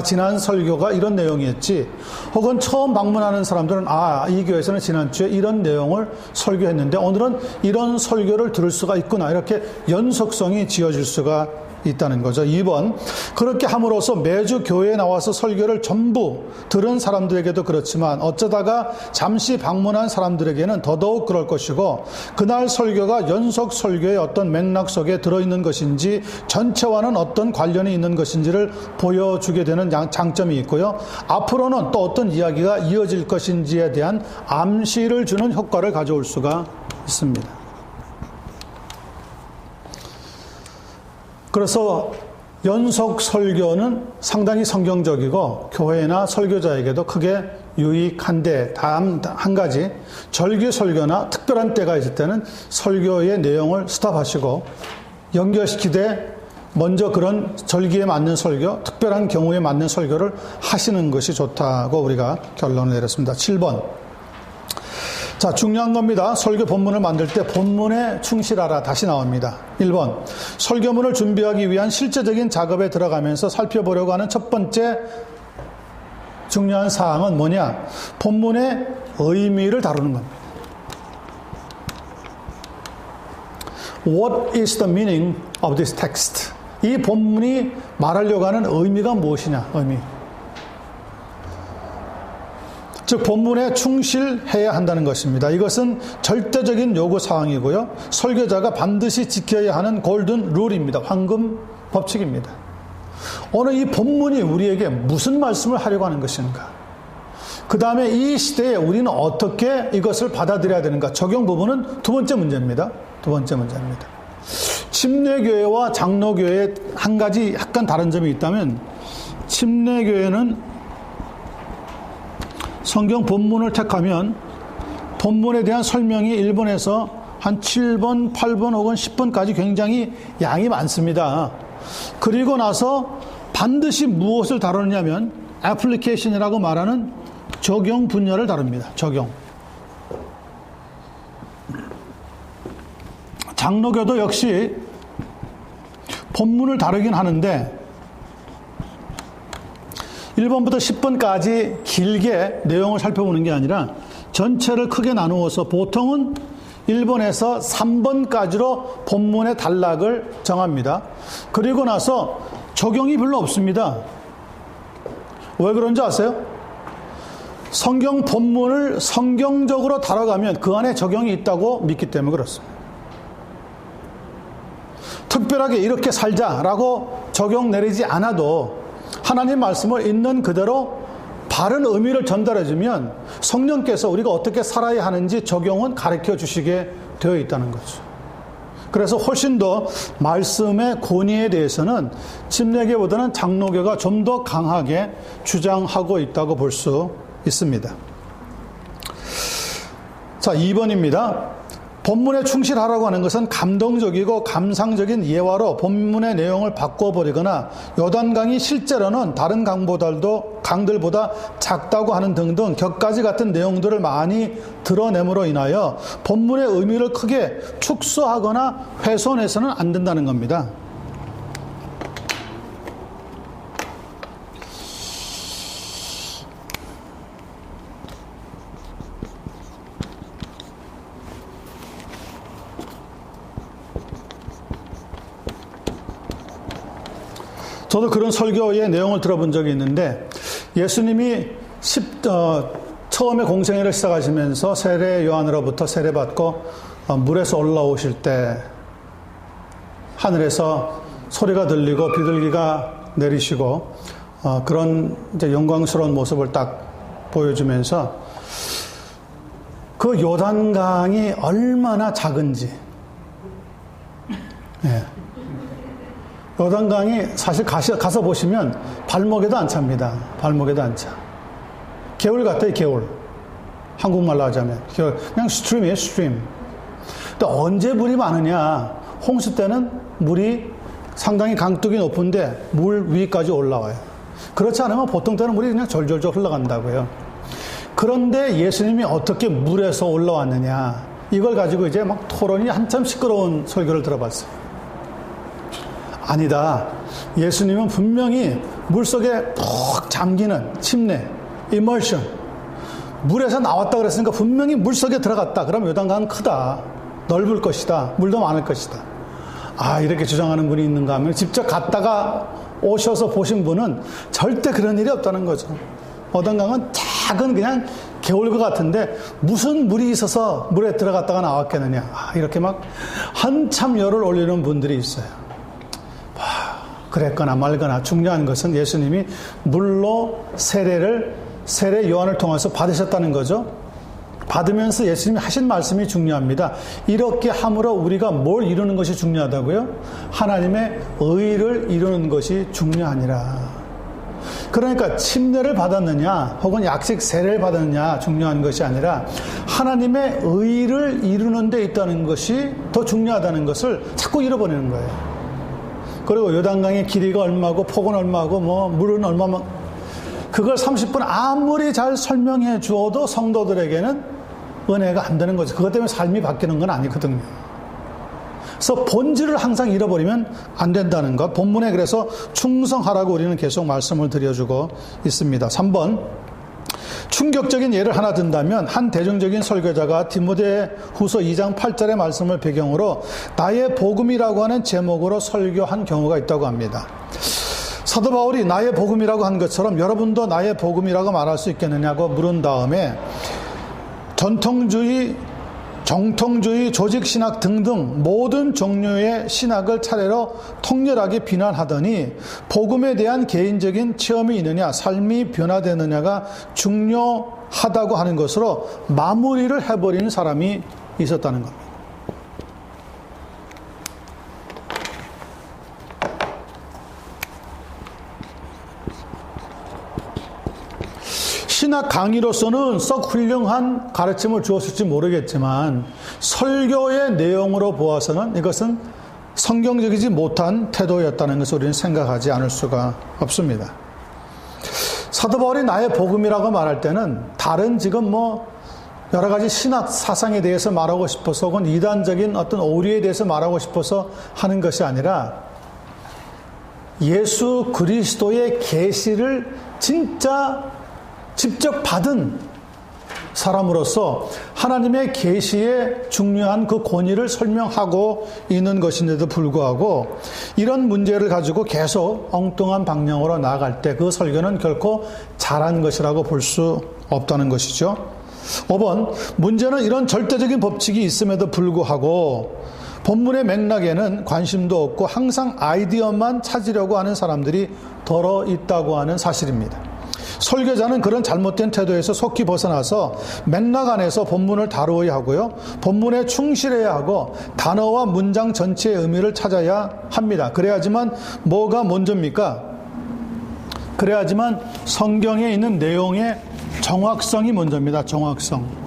A: 지난 설교가 이런 내용이었지. 혹은 처음 방문하는 사람들은 이 교회에서는 지난주에 이런 내용을 설교했는데 오늘은 이런 설교를 들을 수가 있구나. 이렇게 연속성이 지어질 수가 있다는 거죠. 2번, 그렇게 함으로써 매주 교회에 나와서 설교를 전부 들은 사람들에게도 그렇지만 어쩌다가 잠시 방문한 사람들에게는 더더욱 그럴 것이고 그날 설교가 연속 설교의 어떤 맥락 속에 들어있는 것인지 전체와는 어떤 관련이 있는 것인지를 보여주게 되는 장점이 있고요. 앞으로는 또 어떤 이야기가 이어질 것인지에 대한 암시를 주는 효과를 가져올 수가 있습니다. 그래서 연속 설교는 상당히 성경적이고 교회나 설교자에게도 크게 유익한데, 다음 한 가지, 절기 설교나 특별한 때가 있을 때는 설교의 내용을 스탑하시고 연결시키되 먼저 그런 절기에 맞는 설교, 특별한 경우에 맞는 설교를 하시는 것이 좋다고 우리가 결론을 내렸습니다. 7번. 자, 중요한 겁니다. 설교 본문을 만들 때 본문에 충실하라 다시 나옵니다. 1번. 설교문을 준비하기 위한 실제적인 작업에 들어가면서 살펴보려고 하는 첫 번째 중요한 사항은 뭐냐? 본문의 의미를 다루는 겁니다. What is the meaning of this text? 이 본문이 말하려고 하는 의미가 무엇이냐? 의미. 즉 본문에 충실해야 한다는 것입니다. 이것은 절대적인 요구사항이고요. 설교자가 반드시 지켜야 하는 골든 룰입니다. 황금 법칙입니다. 오늘 이 본문이 우리에게 무슨 말씀을 하려고 하는 것인가? 그 다음에 이 시대에 우리는 어떻게 이것을 받아들여야 되는가? 적용 부분은 두 번째 문제입니다. 두 번째 문제입니다. 침례교회와 장로교회에 한 가지 약간 다른 점이 있다면, 침례교회는 성경 본문을 택하면 본문에 대한 설명이 1번에서 한 7번, 8번 혹은 10번까지 굉장히 양이 많습니다. 그리고 나서 반드시 무엇을 다루느냐면 애플리케이션이라고 말하는 적용 분야를 다룹니다. 적용. 장로교도 역시 본문을 다루긴 하는데 1번부터 10번까지 길게 내용을 살펴보는 게 아니라 전체를 크게 나누어서 보통은 1번에서 3번까지로 본문의 단락을 정합니다. 그리고 나서 적용이 별로 없습니다. 왜 그런지 아세요? 성경 본문을 성경적으로 다뤄가면 그 안에 적용이 있다고 믿기 때문에 그렇습니다. 특별하게 이렇게 살자라고 적용 내리지 않아도 하나님 말씀을 있는 그대로 바른 의미를 전달해주면 성령께서 우리가 어떻게 살아야 하는지 적용은 가르쳐 주시게 되어 있다는 거죠. 그래서 훨씬 더 말씀의 권위에 대해서는 침례교보다는 장로교가 좀 더 강하게 주장하고 있다고 볼 수 있습니다. 자, 2번입니다. 본문에 충실하라고 하는 것은 감동적이고 감상적인 예화로 본문의 내용을 바꿔버리거나 요단강이 실제로는 다른 강들보다 작다고 하는 등등 격가지 같은 내용들을 많이 드러냄으로 인하여 본문의 의미를 크게 축소하거나 훼손해서는 안 된다는 겁니다. 저도 그런 설교의 내용을 들어본 적이 있는데, 예수님이 처음에 공생애를 시작하시면서 세례 요한으로부터 세례받고 물에서 올라오실 때 하늘에서 소리가 들리고 비둘기가 내리시고 그런 이제 영광스러운 모습을 딱 보여주면서 그 요단강이 얼마나 작은지, 예. 요단강이 사실 가서 보시면 발목에도 안 찹니다. 발목에도 안 차. 개울 같아요, 개울. 한국말로 하자면. 개울. 그냥 스트림이에요, 스트림. 근데 언제 물이 많으냐? 홍수 때는 물이 상당히 강둑이 높은데 물 위까지 올라와요. 그렇지 않으면 보통 때는 물이 그냥 절절절 흘러간다고요. 그런데 예수님이 어떻게 물에서 올라왔느냐? 이걸 가지고 이제 막 토론이 한참 시끄러운 설교를 들어봤어요. 아니다. 예수님은 분명히 물속에 푹 잠기는 침례, immersion, 물에서 나왔다 그랬으니까 분명히 물속에 들어갔다. 그럼 요단강은 크다. 넓을 것이다. 물도 많을 것이다. 아, 이렇게 주장하는 분이 있는가 하면 직접 갔다가 오셔서 보신 분은 절대 그런 일이 없다는 거죠. 요단강은 작은 그냥 개울것 같은데 무슨 물이 있어서 물에 들어갔다가 나왔겠느냐. 아, 이렇게 막 한참 열을 올리는 분들이 있어요. 그랬거나 말거나 중요한 것은 예수님이 물로 세례 요한을 통해서 받으셨다는 거죠. 받으면서 예수님이 하신 말씀이 중요합니다. 이렇게 함으로 우리가 뭘 이루는 것이 중요하다고요? 하나님의 의를 이루는 것이 중요하니라. 그러니까 침례를 받았느냐 혹은 약식 세례를 받았느냐 중요한 것이 아니라 하나님의 의를 이루는 데 있다는 것이 더 중요하다는 것을 자꾸 잃어버리는 거예요. 그리고 요단강의 길이가 얼마고 폭은 얼마고 뭐 물은 얼마만, 그걸 30분 아무리 잘 설명해 주어도 성도들에게는 은혜가 안 되는 거죠. 그것 때문에 삶이 바뀌는 건 아니거든요. 그래서 본질을 항상 잃어버리면 안 된다는 것. 본문에 그래서 충성하라고 우리는 계속 말씀을 드려주고 있습니다. 3번, 충격적인 예를 하나 든다면 한 대중적인 설교자가 디모데후서 2장 8절의 말씀을 배경으로 나의 복음이라고 하는 제목으로 설교한 경우가 있다고 합니다. 사도 바울이 나의 복음이라고 한 것처럼 여러분도 나의 복음이라고 말할 수 있겠느냐고 물은 다음에 정통주의, 조직신학 등등 모든 종류의 신학을 차례로 통렬하게 비난하더니 복음에 대한 개인적인 체험이 있느냐, 삶이 변화되느냐가 중요하다고 하는 것으로 마무리를 해버리는 사람이 있었다는 겁니다. 신학 강의로서는 썩 훌륭한 가르침을 주었을지 모르겠지만 설교의 내용으로 보아서는 이것은 성경적이지 못한 태도였다는 것을 우리는 생각하지 않을 수가 없습니다. 사도 바울이 나의 복음이라고 말할 때는 다른 지금 뭐 여러 가지 신학 사상에 대해서 말하고 싶어서 혹은 이단적인 어떤 오류에 대해서 말하고 싶어서 하는 것이 아니라 예수 그리스도의 계시를 진짜 직접 받은 사람으로서 하나님의 계시의 중요한 그 권위를 설명하고 있는 것인데도 불구하고 이런 문제를 가지고 계속 엉뚱한 방향으로 나아갈 때 그 설교는 결코 잘한 것이라고 볼 수 없다는 것이죠. 5번, 문제는 이런 절대적인 법칙이 있음에도 불구하고 본문의 맥락에는 관심도 없고 항상 아이디어만 찾으려고 하는 사람들이 더러 있다고 하는 사실입니다. 설교자는 그런 잘못된 태도에서 속히 벗어나서 맥락 안에서 본문을 다루어야 하고요. 본문에 충실해야 하고 단어와 문장 전체의 의미를 찾아야 합니다. 그래야지만 뭐가 먼저입니까? 그래야지만 성경에 있는 내용의 정확성이 먼저입니다. 정확성.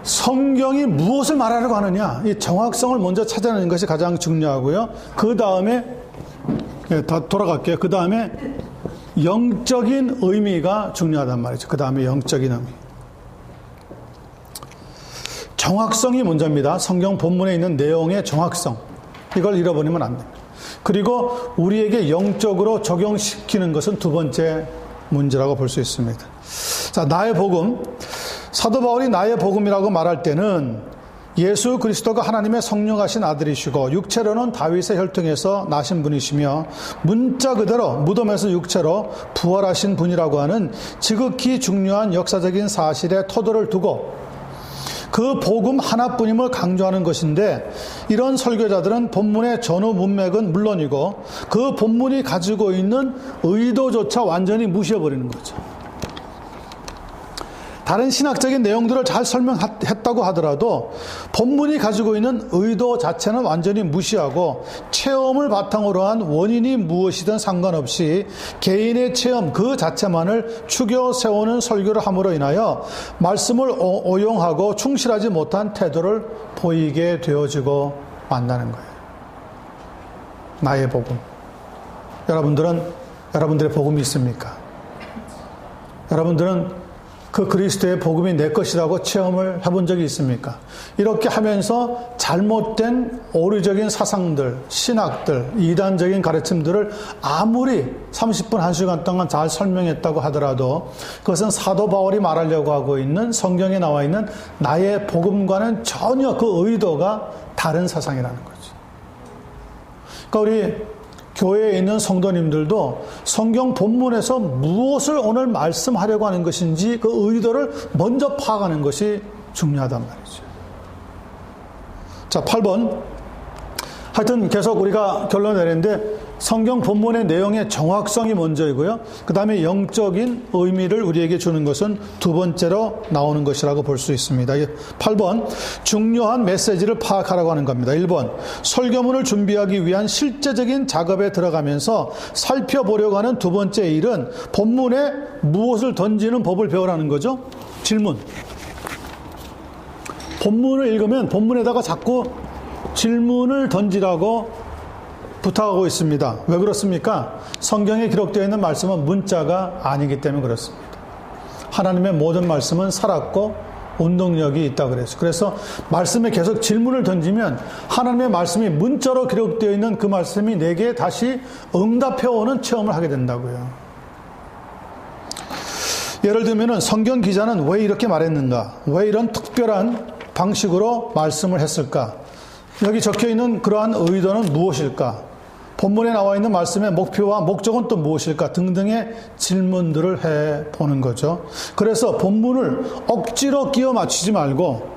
A: 성경이 무엇을 말하려고 하느냐, 이 정확성을 먼저 찾아내는 것이 가장 중요하고요. 그 다음에 다 돌아갈게요. 그 다음에 영적인 의미가 중요하단 말이죠. 그 다음에 영적인 의미. 정확성이 먼저입니다. 성경 본문에 있는 내용의 정확성. 이걸 잃어버리면 안 됩니다. 그리고 우리에게 영적으로 적용시키는 것은 두 번째 문제라고 볼 수 있습니다. 자, 나의 복음. 사도 바울이 나의 복음이라고 말할 때는 예수 그리스도가 하나님의 성령하신 아들이시고 육체로는 다윗의 혈통에서 나신 분이시며 문자 그대로 무덤에서 육체로 부활하신 분이라고 하는 지극히 중요한 역사적인 사실에 토도를 두고 그 복음 하나뿐임을 강조하는 것인데, 이런 설교자들은 본문의 전후 문맥은 물론이고 그 본문이 가지고 있는 의도조차 완전히 무시해버리는 거죠. 다른 신학적인 내용들을 잘 설명했다고 하더라도 본문이 가지고 있는 의도 자체는 완전히 무시하고 체험을 바탕으로 한 원인이 무엇이든 상관없이 개인의 체험 그 자체만을 추겨 세우는 설교를 함으로 인하여 말씀을 오용하고 충실하지 못한 태도를 보이게 되어지고 만나는 거예요. 나의 복음. 여러분들의 복음이 있습니까? 여러분들은 그 그리스도의 복음이 내 것이라고 체험을 해본 적이 있습니까? 이렇게 하면서 잘못된 오류적인 사상들, 신학들, 이단적인 가르침들을 아무리 30분, 1시간 동안 잘 설명했다고 하더라도 그것은 사도 바울이 말하려고 하고 있는 성경에 나와 있는 나의 복음과는 전혀 그 의도가 다른 사상이라는 거죠. 그러니까 우리 교회에 있는 성도님들도 성경 본문에서 무엇을 오늘 말씀하려고 하는 것인지 그 의도를 먼저 파악하는 것이 중요하단 말이죠. 자, 8번. 하여튼 계속 우리가 결론 내리는데 성경 본문의 내용의 정확성이 먼저이고요. 그 다음에 영적인 의미를 우리에게 주는 것은 두 번째로 나오는 것이라고 볼 수 있습니다. 8번, 중요한 메시지를 파악하라고 하는 겁니다. 1번, 설교문을 준비하기 위한 실제적인 작업에 들어가면서 살펴보려고 하는 두 번째 일은 본문에 무엇을 던지는 법을 배우라는 거죠. 질문. 본문을 읽으면 본문에다가 자꾸 질문을 던지라고 부탁하고 있습니다. 왜 그렇습니까? 성경에 기록되어 있는 말씀은 문자가 아니기 때문에 그렇습니다. 하나님의 모든 말씀은 살았고 운동력이 있다 그랬어요. 그래서 말씀에 계속 질문을 던지면 하나님의 말씀이 문자로 기록되어 있는 그 말씀이 내게 다시 응답해오는 체험을 하게 된다고요. 예를 들면 성경 기자는 왜 이렇게 말했는가? 왜 이런 특별한 방식으로 말씀을 했을까? 여기 적혀있는 그러한 의도는 무엇일까? 본문에 나와 있는 말씀의 목표와 목적은 또 무엇일까? 등등의 질문들을 해보는 거죠. 그래서 본문을 억지로 끼워 맞추지 말고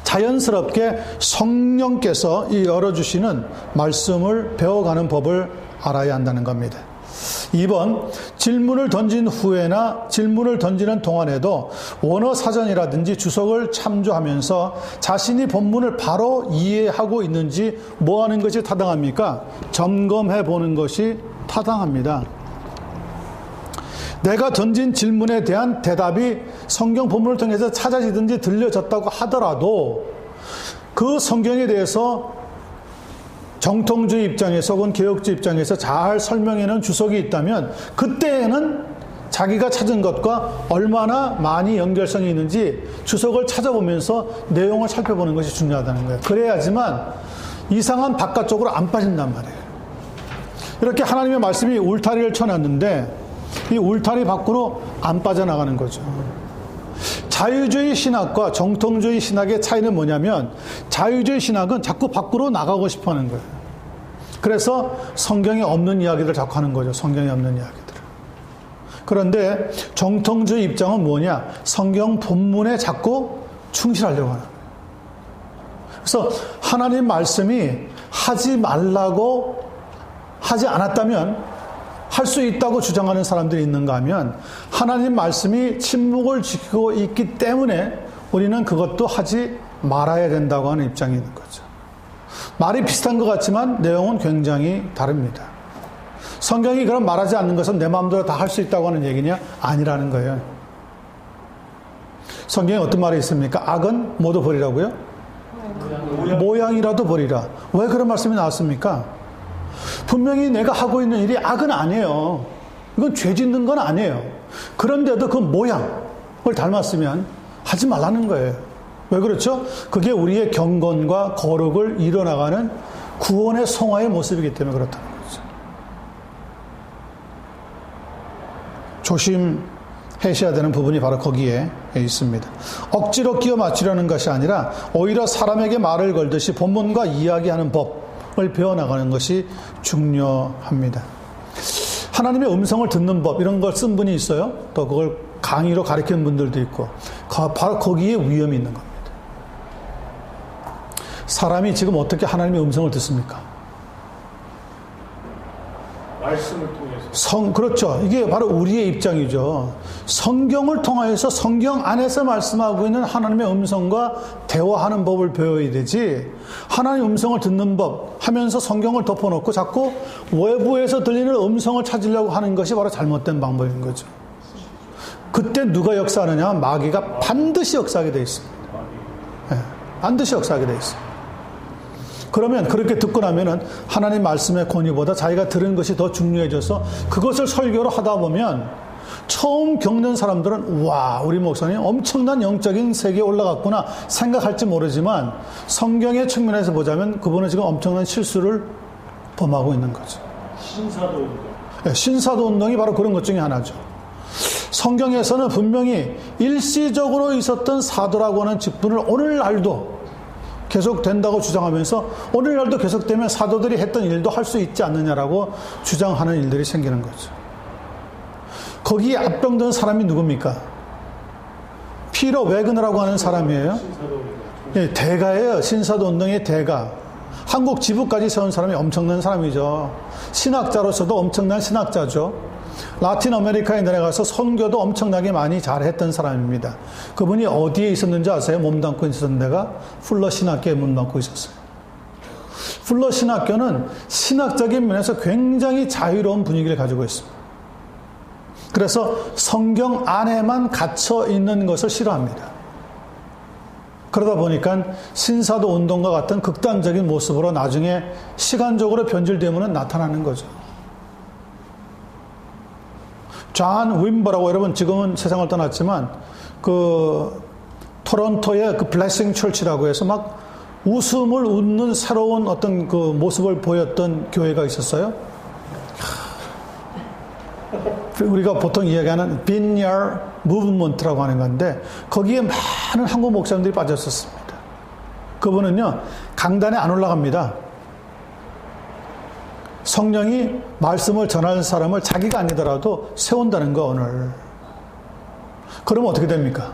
A: 자연스럽게 성령께서 이 열어주시는 말씀을 배워가는 법을 알아야 한다는 겁니다. 2번, 질문을 던진 후에나 질문을 던지는 동안에도 원어 사전이라든지 주석을 참조하면서 자신이 본문을 바로 이해하고 있는지 뭐 하는 것이 타당합니까? 점검해 보는 것이 타당합니다. 내가 던진 질문에 대한 대답이 성경 본문을 통해서 찾아지든지 들려졌다고 하더라도 그 성경에 대해서 정통주의 입장에서 혹은 개혁주의 입장에서 잘 설명해놓은 주석이 있다면 그때에는 자기가 찾은 것과 얼마나 많이 연결성이 있는지 주석을 찾아보면서 내용을 살펴보는 것이 중요하다는 거예요. 그래야지만 이상한 바깥쪽으로 안 빠진단 말이에요. 이렇게 하나님의 말씀이 울타리를 쳐놨는데 이 울타리 밖으로 안 빠져나가는 거죠. 자유주의 신학과 정통주의 신학의 차이는 뭐냐면 자유주의 신학은 자꾸 밖으로 나가고 싶어 하는 거예요. 그래서 성경에 없는 이야기를 자꾸 하는 거죠. 성경에 없는 이야기들을. 그런데 정통주의 입장은 뭐냐? 성경 본문에 자꾸 충실하려고 하는 거예요. 그래서 하나님 말씀이 하지 말라고 하지 않았다면 할 수 있다고 주장하는 사람들이 있는가 하면 하나님 말씀이 침묵을 지키고 있기 때문에 우리는 그것도 하지 말아야 된다고 하는 입장이 있는 거죠. 말이 비슷한 것 같지만 내용은 굉장히 다릅니다. 성경이 그럼 말하지 않는 것은 내 마음대로 다 할 수 있다고 하는 얘기냐? 아니라는 거예요. 성경에 어떤 말이 있습니까? 악은 모두 버리라고요? 모양이라도 버리라. 왜 그런 말씀이 나왔습니까? 분명히 내가 하고 있는 일이 악은 아니에요. 이건 죄 짓는 건 아니에요. 그런데도 그 모양을 닮았으면 하지 말라는 거예요. 왜 그렇죠? 그게 우리의 경건과 거룩을 이뤄나가는 구원의 성화의 모습이기 때문에 그렇다는 거죠. 조심하셔야 되는 부분이 바로 거기에 있습니다. 억지로 끼워 맞추려는 것이 아니라 오히려 사람에게 말을 걸듯이 본문과 이야기하는 법을 배워나가는 것이 중요합니다. 하나님의 음성을 듣는 법 이런 걸 쓴 분이 있어요. 또 그걸 강의로 가르치는 분들도 있고 바로 거기에 위험이 있는 겁니다. 사람이 지금 어떻게 하나님의 음성을 듣습니까?
B: 말씀을 통해서.
A: 그렇죠. 이게 바로 우리의 입장이죠. 성경을 통하여서 성경 안에서 말씀하고 있는 하나님의 음성과 대화하는 법을 배워야 되지, 하나님의 음성을 듣는 법 하면서 성경을 덮어놓고 자꾸 외부에서 들리는 음성을 찾으려고 하는 것이 바로 잘못된 방법인 거죠. 그때 누가 역사하느냐? 마귀가 반드시 역사하게 되어 있습니다. 네, 반드시 역사하게 되어 있습니다. 그러면 그렇게 듣고 나면은 하나님 말씀의 권위보다 자기가 들은 것이 더 중요해져서 그것을 설교로 하다 보면 처음 겪는 사람들은 와, 우리 목사님 엄청난 영적인 세계에 올라갔구나 생각할지 모르지만 성경의 측면에서 보자면 그분은 지금 엄청난 실수를 범하고 있는 거죠.
B: 신사도 운동.
A: 네, 신사도 운동이 바로 그런 것 중에 하나죠. 성경에서는 분명히 일시적으로 있었던 사도라고 하는 직분을 오늘날도 계속 된다고 주장하면서 오늘날도 계속되면 사도들이 했던 일도 할 수 있지 않느냐라고 주장하는 일들이 생기는 거죠. 거기에 앞병든 사람이 누굽니까? 피터 웨그너라고 하는 사람이에요. 네, 대가예요. 신사도 운동의 대가. 한국 지부까지 세운 사람이 엄청난 사람이죠. 신학자로서도 엄청난 신학자죠. 라틴 아메리카에 내려가서 선교도 엄청나게 많이 잘했던 사람입니다. 그분이 어디에 있었는지 아세요? 몸담고 있었던 데가 풀러 신학교에 몸담고 있었어요. 풀러 신학교는 신학적인 면에서 굉장히 자유로운 분위기를 가지고 있습니다. 그래서 성경 안에만 갇혀 있는 것을 싫어합니다. 그러다 보니까 신사도 운동과 같은 극단적인 모습으로 나중에 시간적으로 변질되면 나타나는 거죠. 존 윈버라고, 여러분 지금은 세상을 떠났지만 그 토론토의 그 블레싱 철치라고 해서 막 웃음을 웃는 새로운 어떤 그 모습을 보였던 교회가 있었어요. 우리가 보통 이야기하는 Vineyard Movement라고 하는 건데 거기에 많은 한국 목사님들이 빠졌었습니다. 그분은요 강단에 안 올라갑니다. 성령이 말씀을 전할 사람을 자기가 아니더라도 세운다는 거 오늘. 그러면 어떻게 됩니까?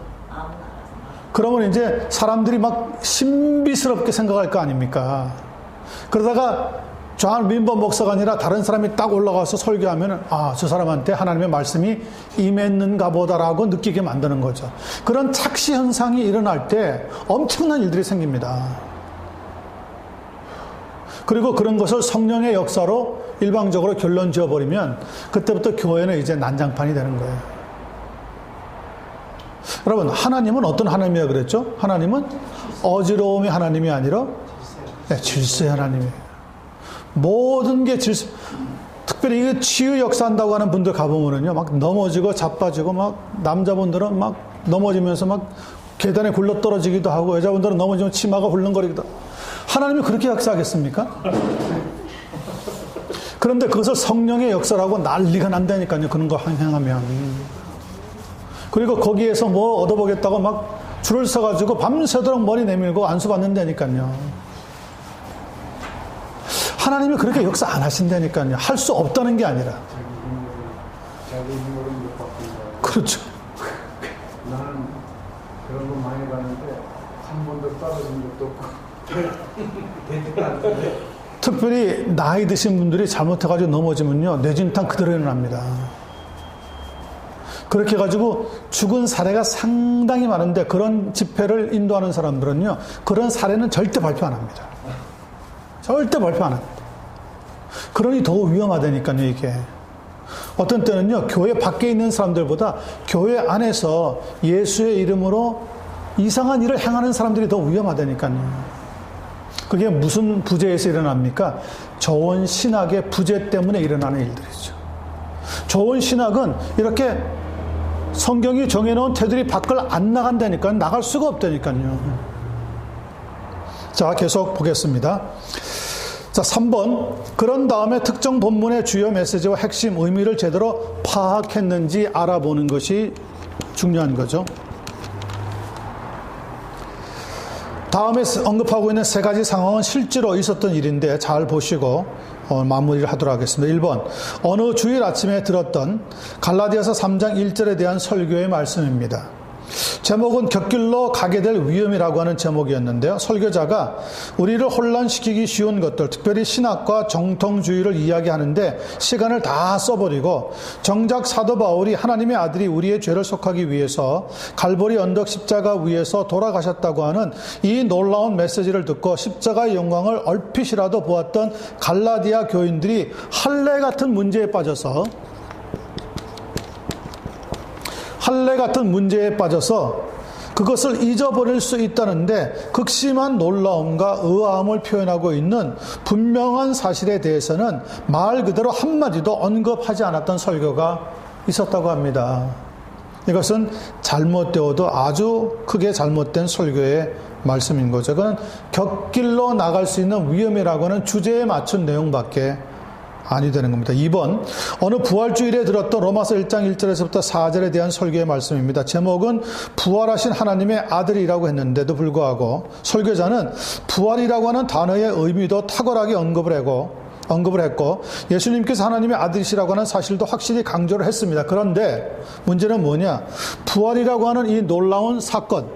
A: 그러면 이제 사람들이 막 신비스럽게 생각할 거 아닙니까? 그러다가 존 윈버 목사가 아니라 다른 사람이 딱 올라가서 설교하면 아, 저 사람한테 하나님의 말씀이 임했는가 보다라고 느끼게 만드는 거죠. 그런 착시 현상이 일어날 때 엄청난 일들이 생깁니다. 그리고 그런 것을 성령의 역사로 일방적으로 결론 지어버리면 그때부터 교회는 이제 난장판이 되는 거예요. 여러분, 하나님은 어떤 하나님이라 그랬죠? 하나님은 어지러움의 하나님이 아니라 질서의 하나님이에요. 모든 게 질서. 특별히 치유 역사한다고 하는 분들 가보면은요, 막 넘어지고 자빠지고, 막 남자분들은 막 넘어지면서 막 계단에 굴러 떨어지기도 하고, 여자분들은 넘어지면 치마가 훌렁거리기도 하고. 하나님이 그렇게 역사하겠습니까? 그런데 그것을 성령의 역사라고 난리가 난다니까요. 그런 거 행하면. 그리고 거기에서 뭐 얻어보겠다고 막 줄을 서가지고 밤새도록 머리 내밀고 안수 받는다니까요. 하나님이 그렇게 역사 안 하신다니까요. 할 수 없다는 게 아니라.
C: 자기 힘으로 못 바꾼다.
A: 그렇죠.
C: 나는 그런 거 많이 봤는데 한 번도 떨어진 적도 없고 되지도 않는데.
A: 특별히 나이 드신 분들이 잘못해가지고 넘어지면요 뇌진탕 그대로 일어납니다. 그렇게 해가지고 죽은 사례가 상당히 많은데 그런 집회를 인도하는 사람들은요 그런 사례는 절대 발표 안 합니다. 절대 발표 안 합니다. 그러니 더 위험하다니까요 이게. 어떤 때는요 교회 밖에 있는 사람들보다 교회 안에서 예수의 이름으로 이상한 일을 행하는 사람들이 더 위험하다니까요. 그게 무슨 부재에서 일어납니까? 좋은 신학의 부재 때문에 일어나는 일들이죠. 좋은 신학은 이렇게 성경이 정해놓은 테두리 밖을 안 나간다니까요. 나갈 수가 없다니까요. 자, 계속 보겠습니다. 자, 3번. 그런 다음에 특정 본문의 주요 메시지와 핵심 의미를 제대로 파악했는지 알아보는 것이 중요한 거죠. 다음에 언급하고 있는 세 가지 상황은 실제로 있었던 일인데 잘 보시고 마무리를 하도록 하겠습니다. 1번. 어느 주일 아침에 들었던 갈라디아서 3장 1절에 대한 설교의 말씀입니다. 제목은 곁길로 가게 될 위험이라고 하는 제목이었는데요. 설교자가 우리를 혼란시키기 쉬운 것들, 특별히 신학과 정통주의를 이야기하는데 시간을 다 써버리고 정작 사도 바울이 하나님의 아들이 우리의 죄를 속하기 위해서 갈보리 언덕 십자가 위에서 돌아가셨다고 하는 이 놀라운 메시지를 듣고 십자가의 영광을 얼핏이라도 보았던 갈라디아 교인들이 할례 같은 문제에 빠져서 그것을 잊어버릴 수 있다는데 극심한 놀라움과 의아함을 표현하고 있는 분명한 사실에 대해서는 말 그대로 한마디도 언급하지 않았던 설교가 있었다고 합니다. 이것은 잘못되어도 아주 크게 잘못된 설교의 말씀인 거죠. 그건 곁길로 나갈 수 있는 위험이라고 하는 주제에 맞춘 내용밖에 아니 되는 겁니다. 2번. 어느 부활주일에 들었던 로마서 1장 1절에서부터 4절에 대한 설교의 말씀입니다. 제목은 부활하신 하나님의 아들이라고 했는데도 불구하고 설교자는 부활이라고 하는 단어의 의미도 탁월하게 언급을 했고 예수님께서 하나님의 아들이시라고 하는 사실도 확실히 강조를 했습니다. 그런데 문제는 뭐냐? 부활이라고 하는 이 놀라운 사건,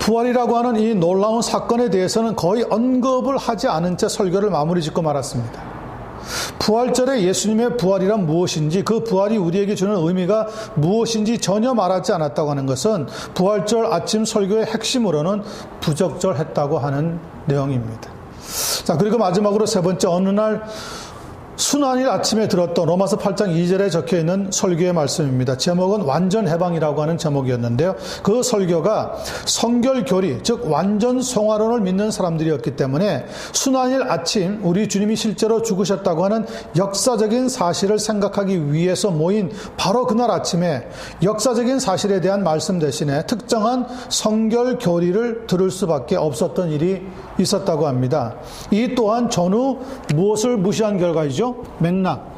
A: 부활이라고 하는 이 놀라운 사건에 대해서는 거의 언급을 하지 않은 채 설교를 마무리 짓고 말았습니다. 부활절에 예수님의 부활이란 무엇인지, 그 부활이 우리에게 주는 의미가 무엇인지 전혀 말하지 않았다고 하는 것은 부활절 아침 설교의 핵심으로는 부적절했다고 하는 내용입니다. 자, 그리고 마지막으로 세 번째, 어느 날 순환일 아침에 들었던 로마서 8장 2절에 적혀있는 설교의 말씀입니다. 제목은 완전 해방이라고 하는 제목이었는데요. 그 설교가 성결교리, 즉 완전 성화론을 믿는 사람들이었기 때문에 순환일 아침 우리 주님이 실제로 죽으셨다고 하는 역사적인 사실을 생각하기 위해서 모인 바로 그날 아침에 역사적인 사실에 대한 말씀 대신에 특정한 성결교리를 들을 수밖에 없었던 일이 있었다고 합니다. 이 또한 전후 무엇을 무시한 결과이죠? 맥락.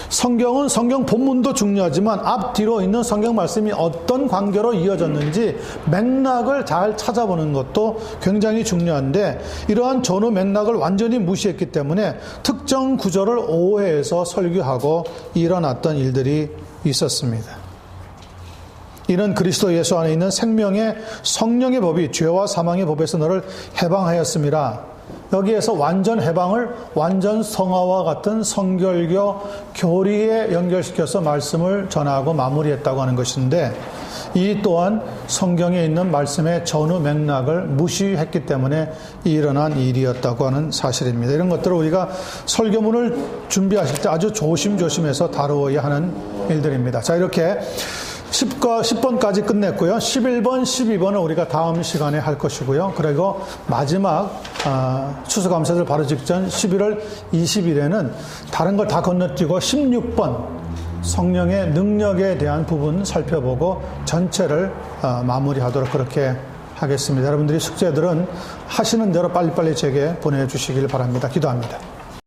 A: 성경은 성경 본문도 중요하지만 앞뒤로 있는 성경 말씀이 어떤 관계로 이어졌는지 맥락을 잘 찾아보는 것도 굉장히 중요한데, 이러한 전후 맥락을 완전히 무시했기 때문에 특정 구절을 오해해서 설교하고 일어났던 일들이 있었습니다. 이는 그리스도 예수 안에 있는 생명의 성령의 법이 죄와 사망의 법에서 너를 해방하였음이라. 여기에서 완전 해방을 완전 성화와 같은 성결교 교리에 연결시켜서 말씀을 전하고 마무리했다고 하는 것인데, 이 또한 성경에 있는 말씀의 전후 맥락을 무시했기 때문에 일어난 일이었다고 하는 사실입니다. 이런 것들을 우리가 설교문을 준비하실 때 아주 조심조심해서 다루어야 하는 일들입니다. 자, 이렇게 10번까지 끝냈고요. 11번, 12번은 우리가 다음 시간에 할 것이고요. 그리고 마지막 추수감사절 바로 직전 11월 20일에는 다른 걸 다 건너뛰고 16번 성령의 능력에 대한 부분 살펴보고 전체를 마무리하도록 그렇게 하겠습니다. 여러분들이 숙제들은 하시는 대로 빨리빨리 제게 보내주시길 바랍니다. 기도합니다.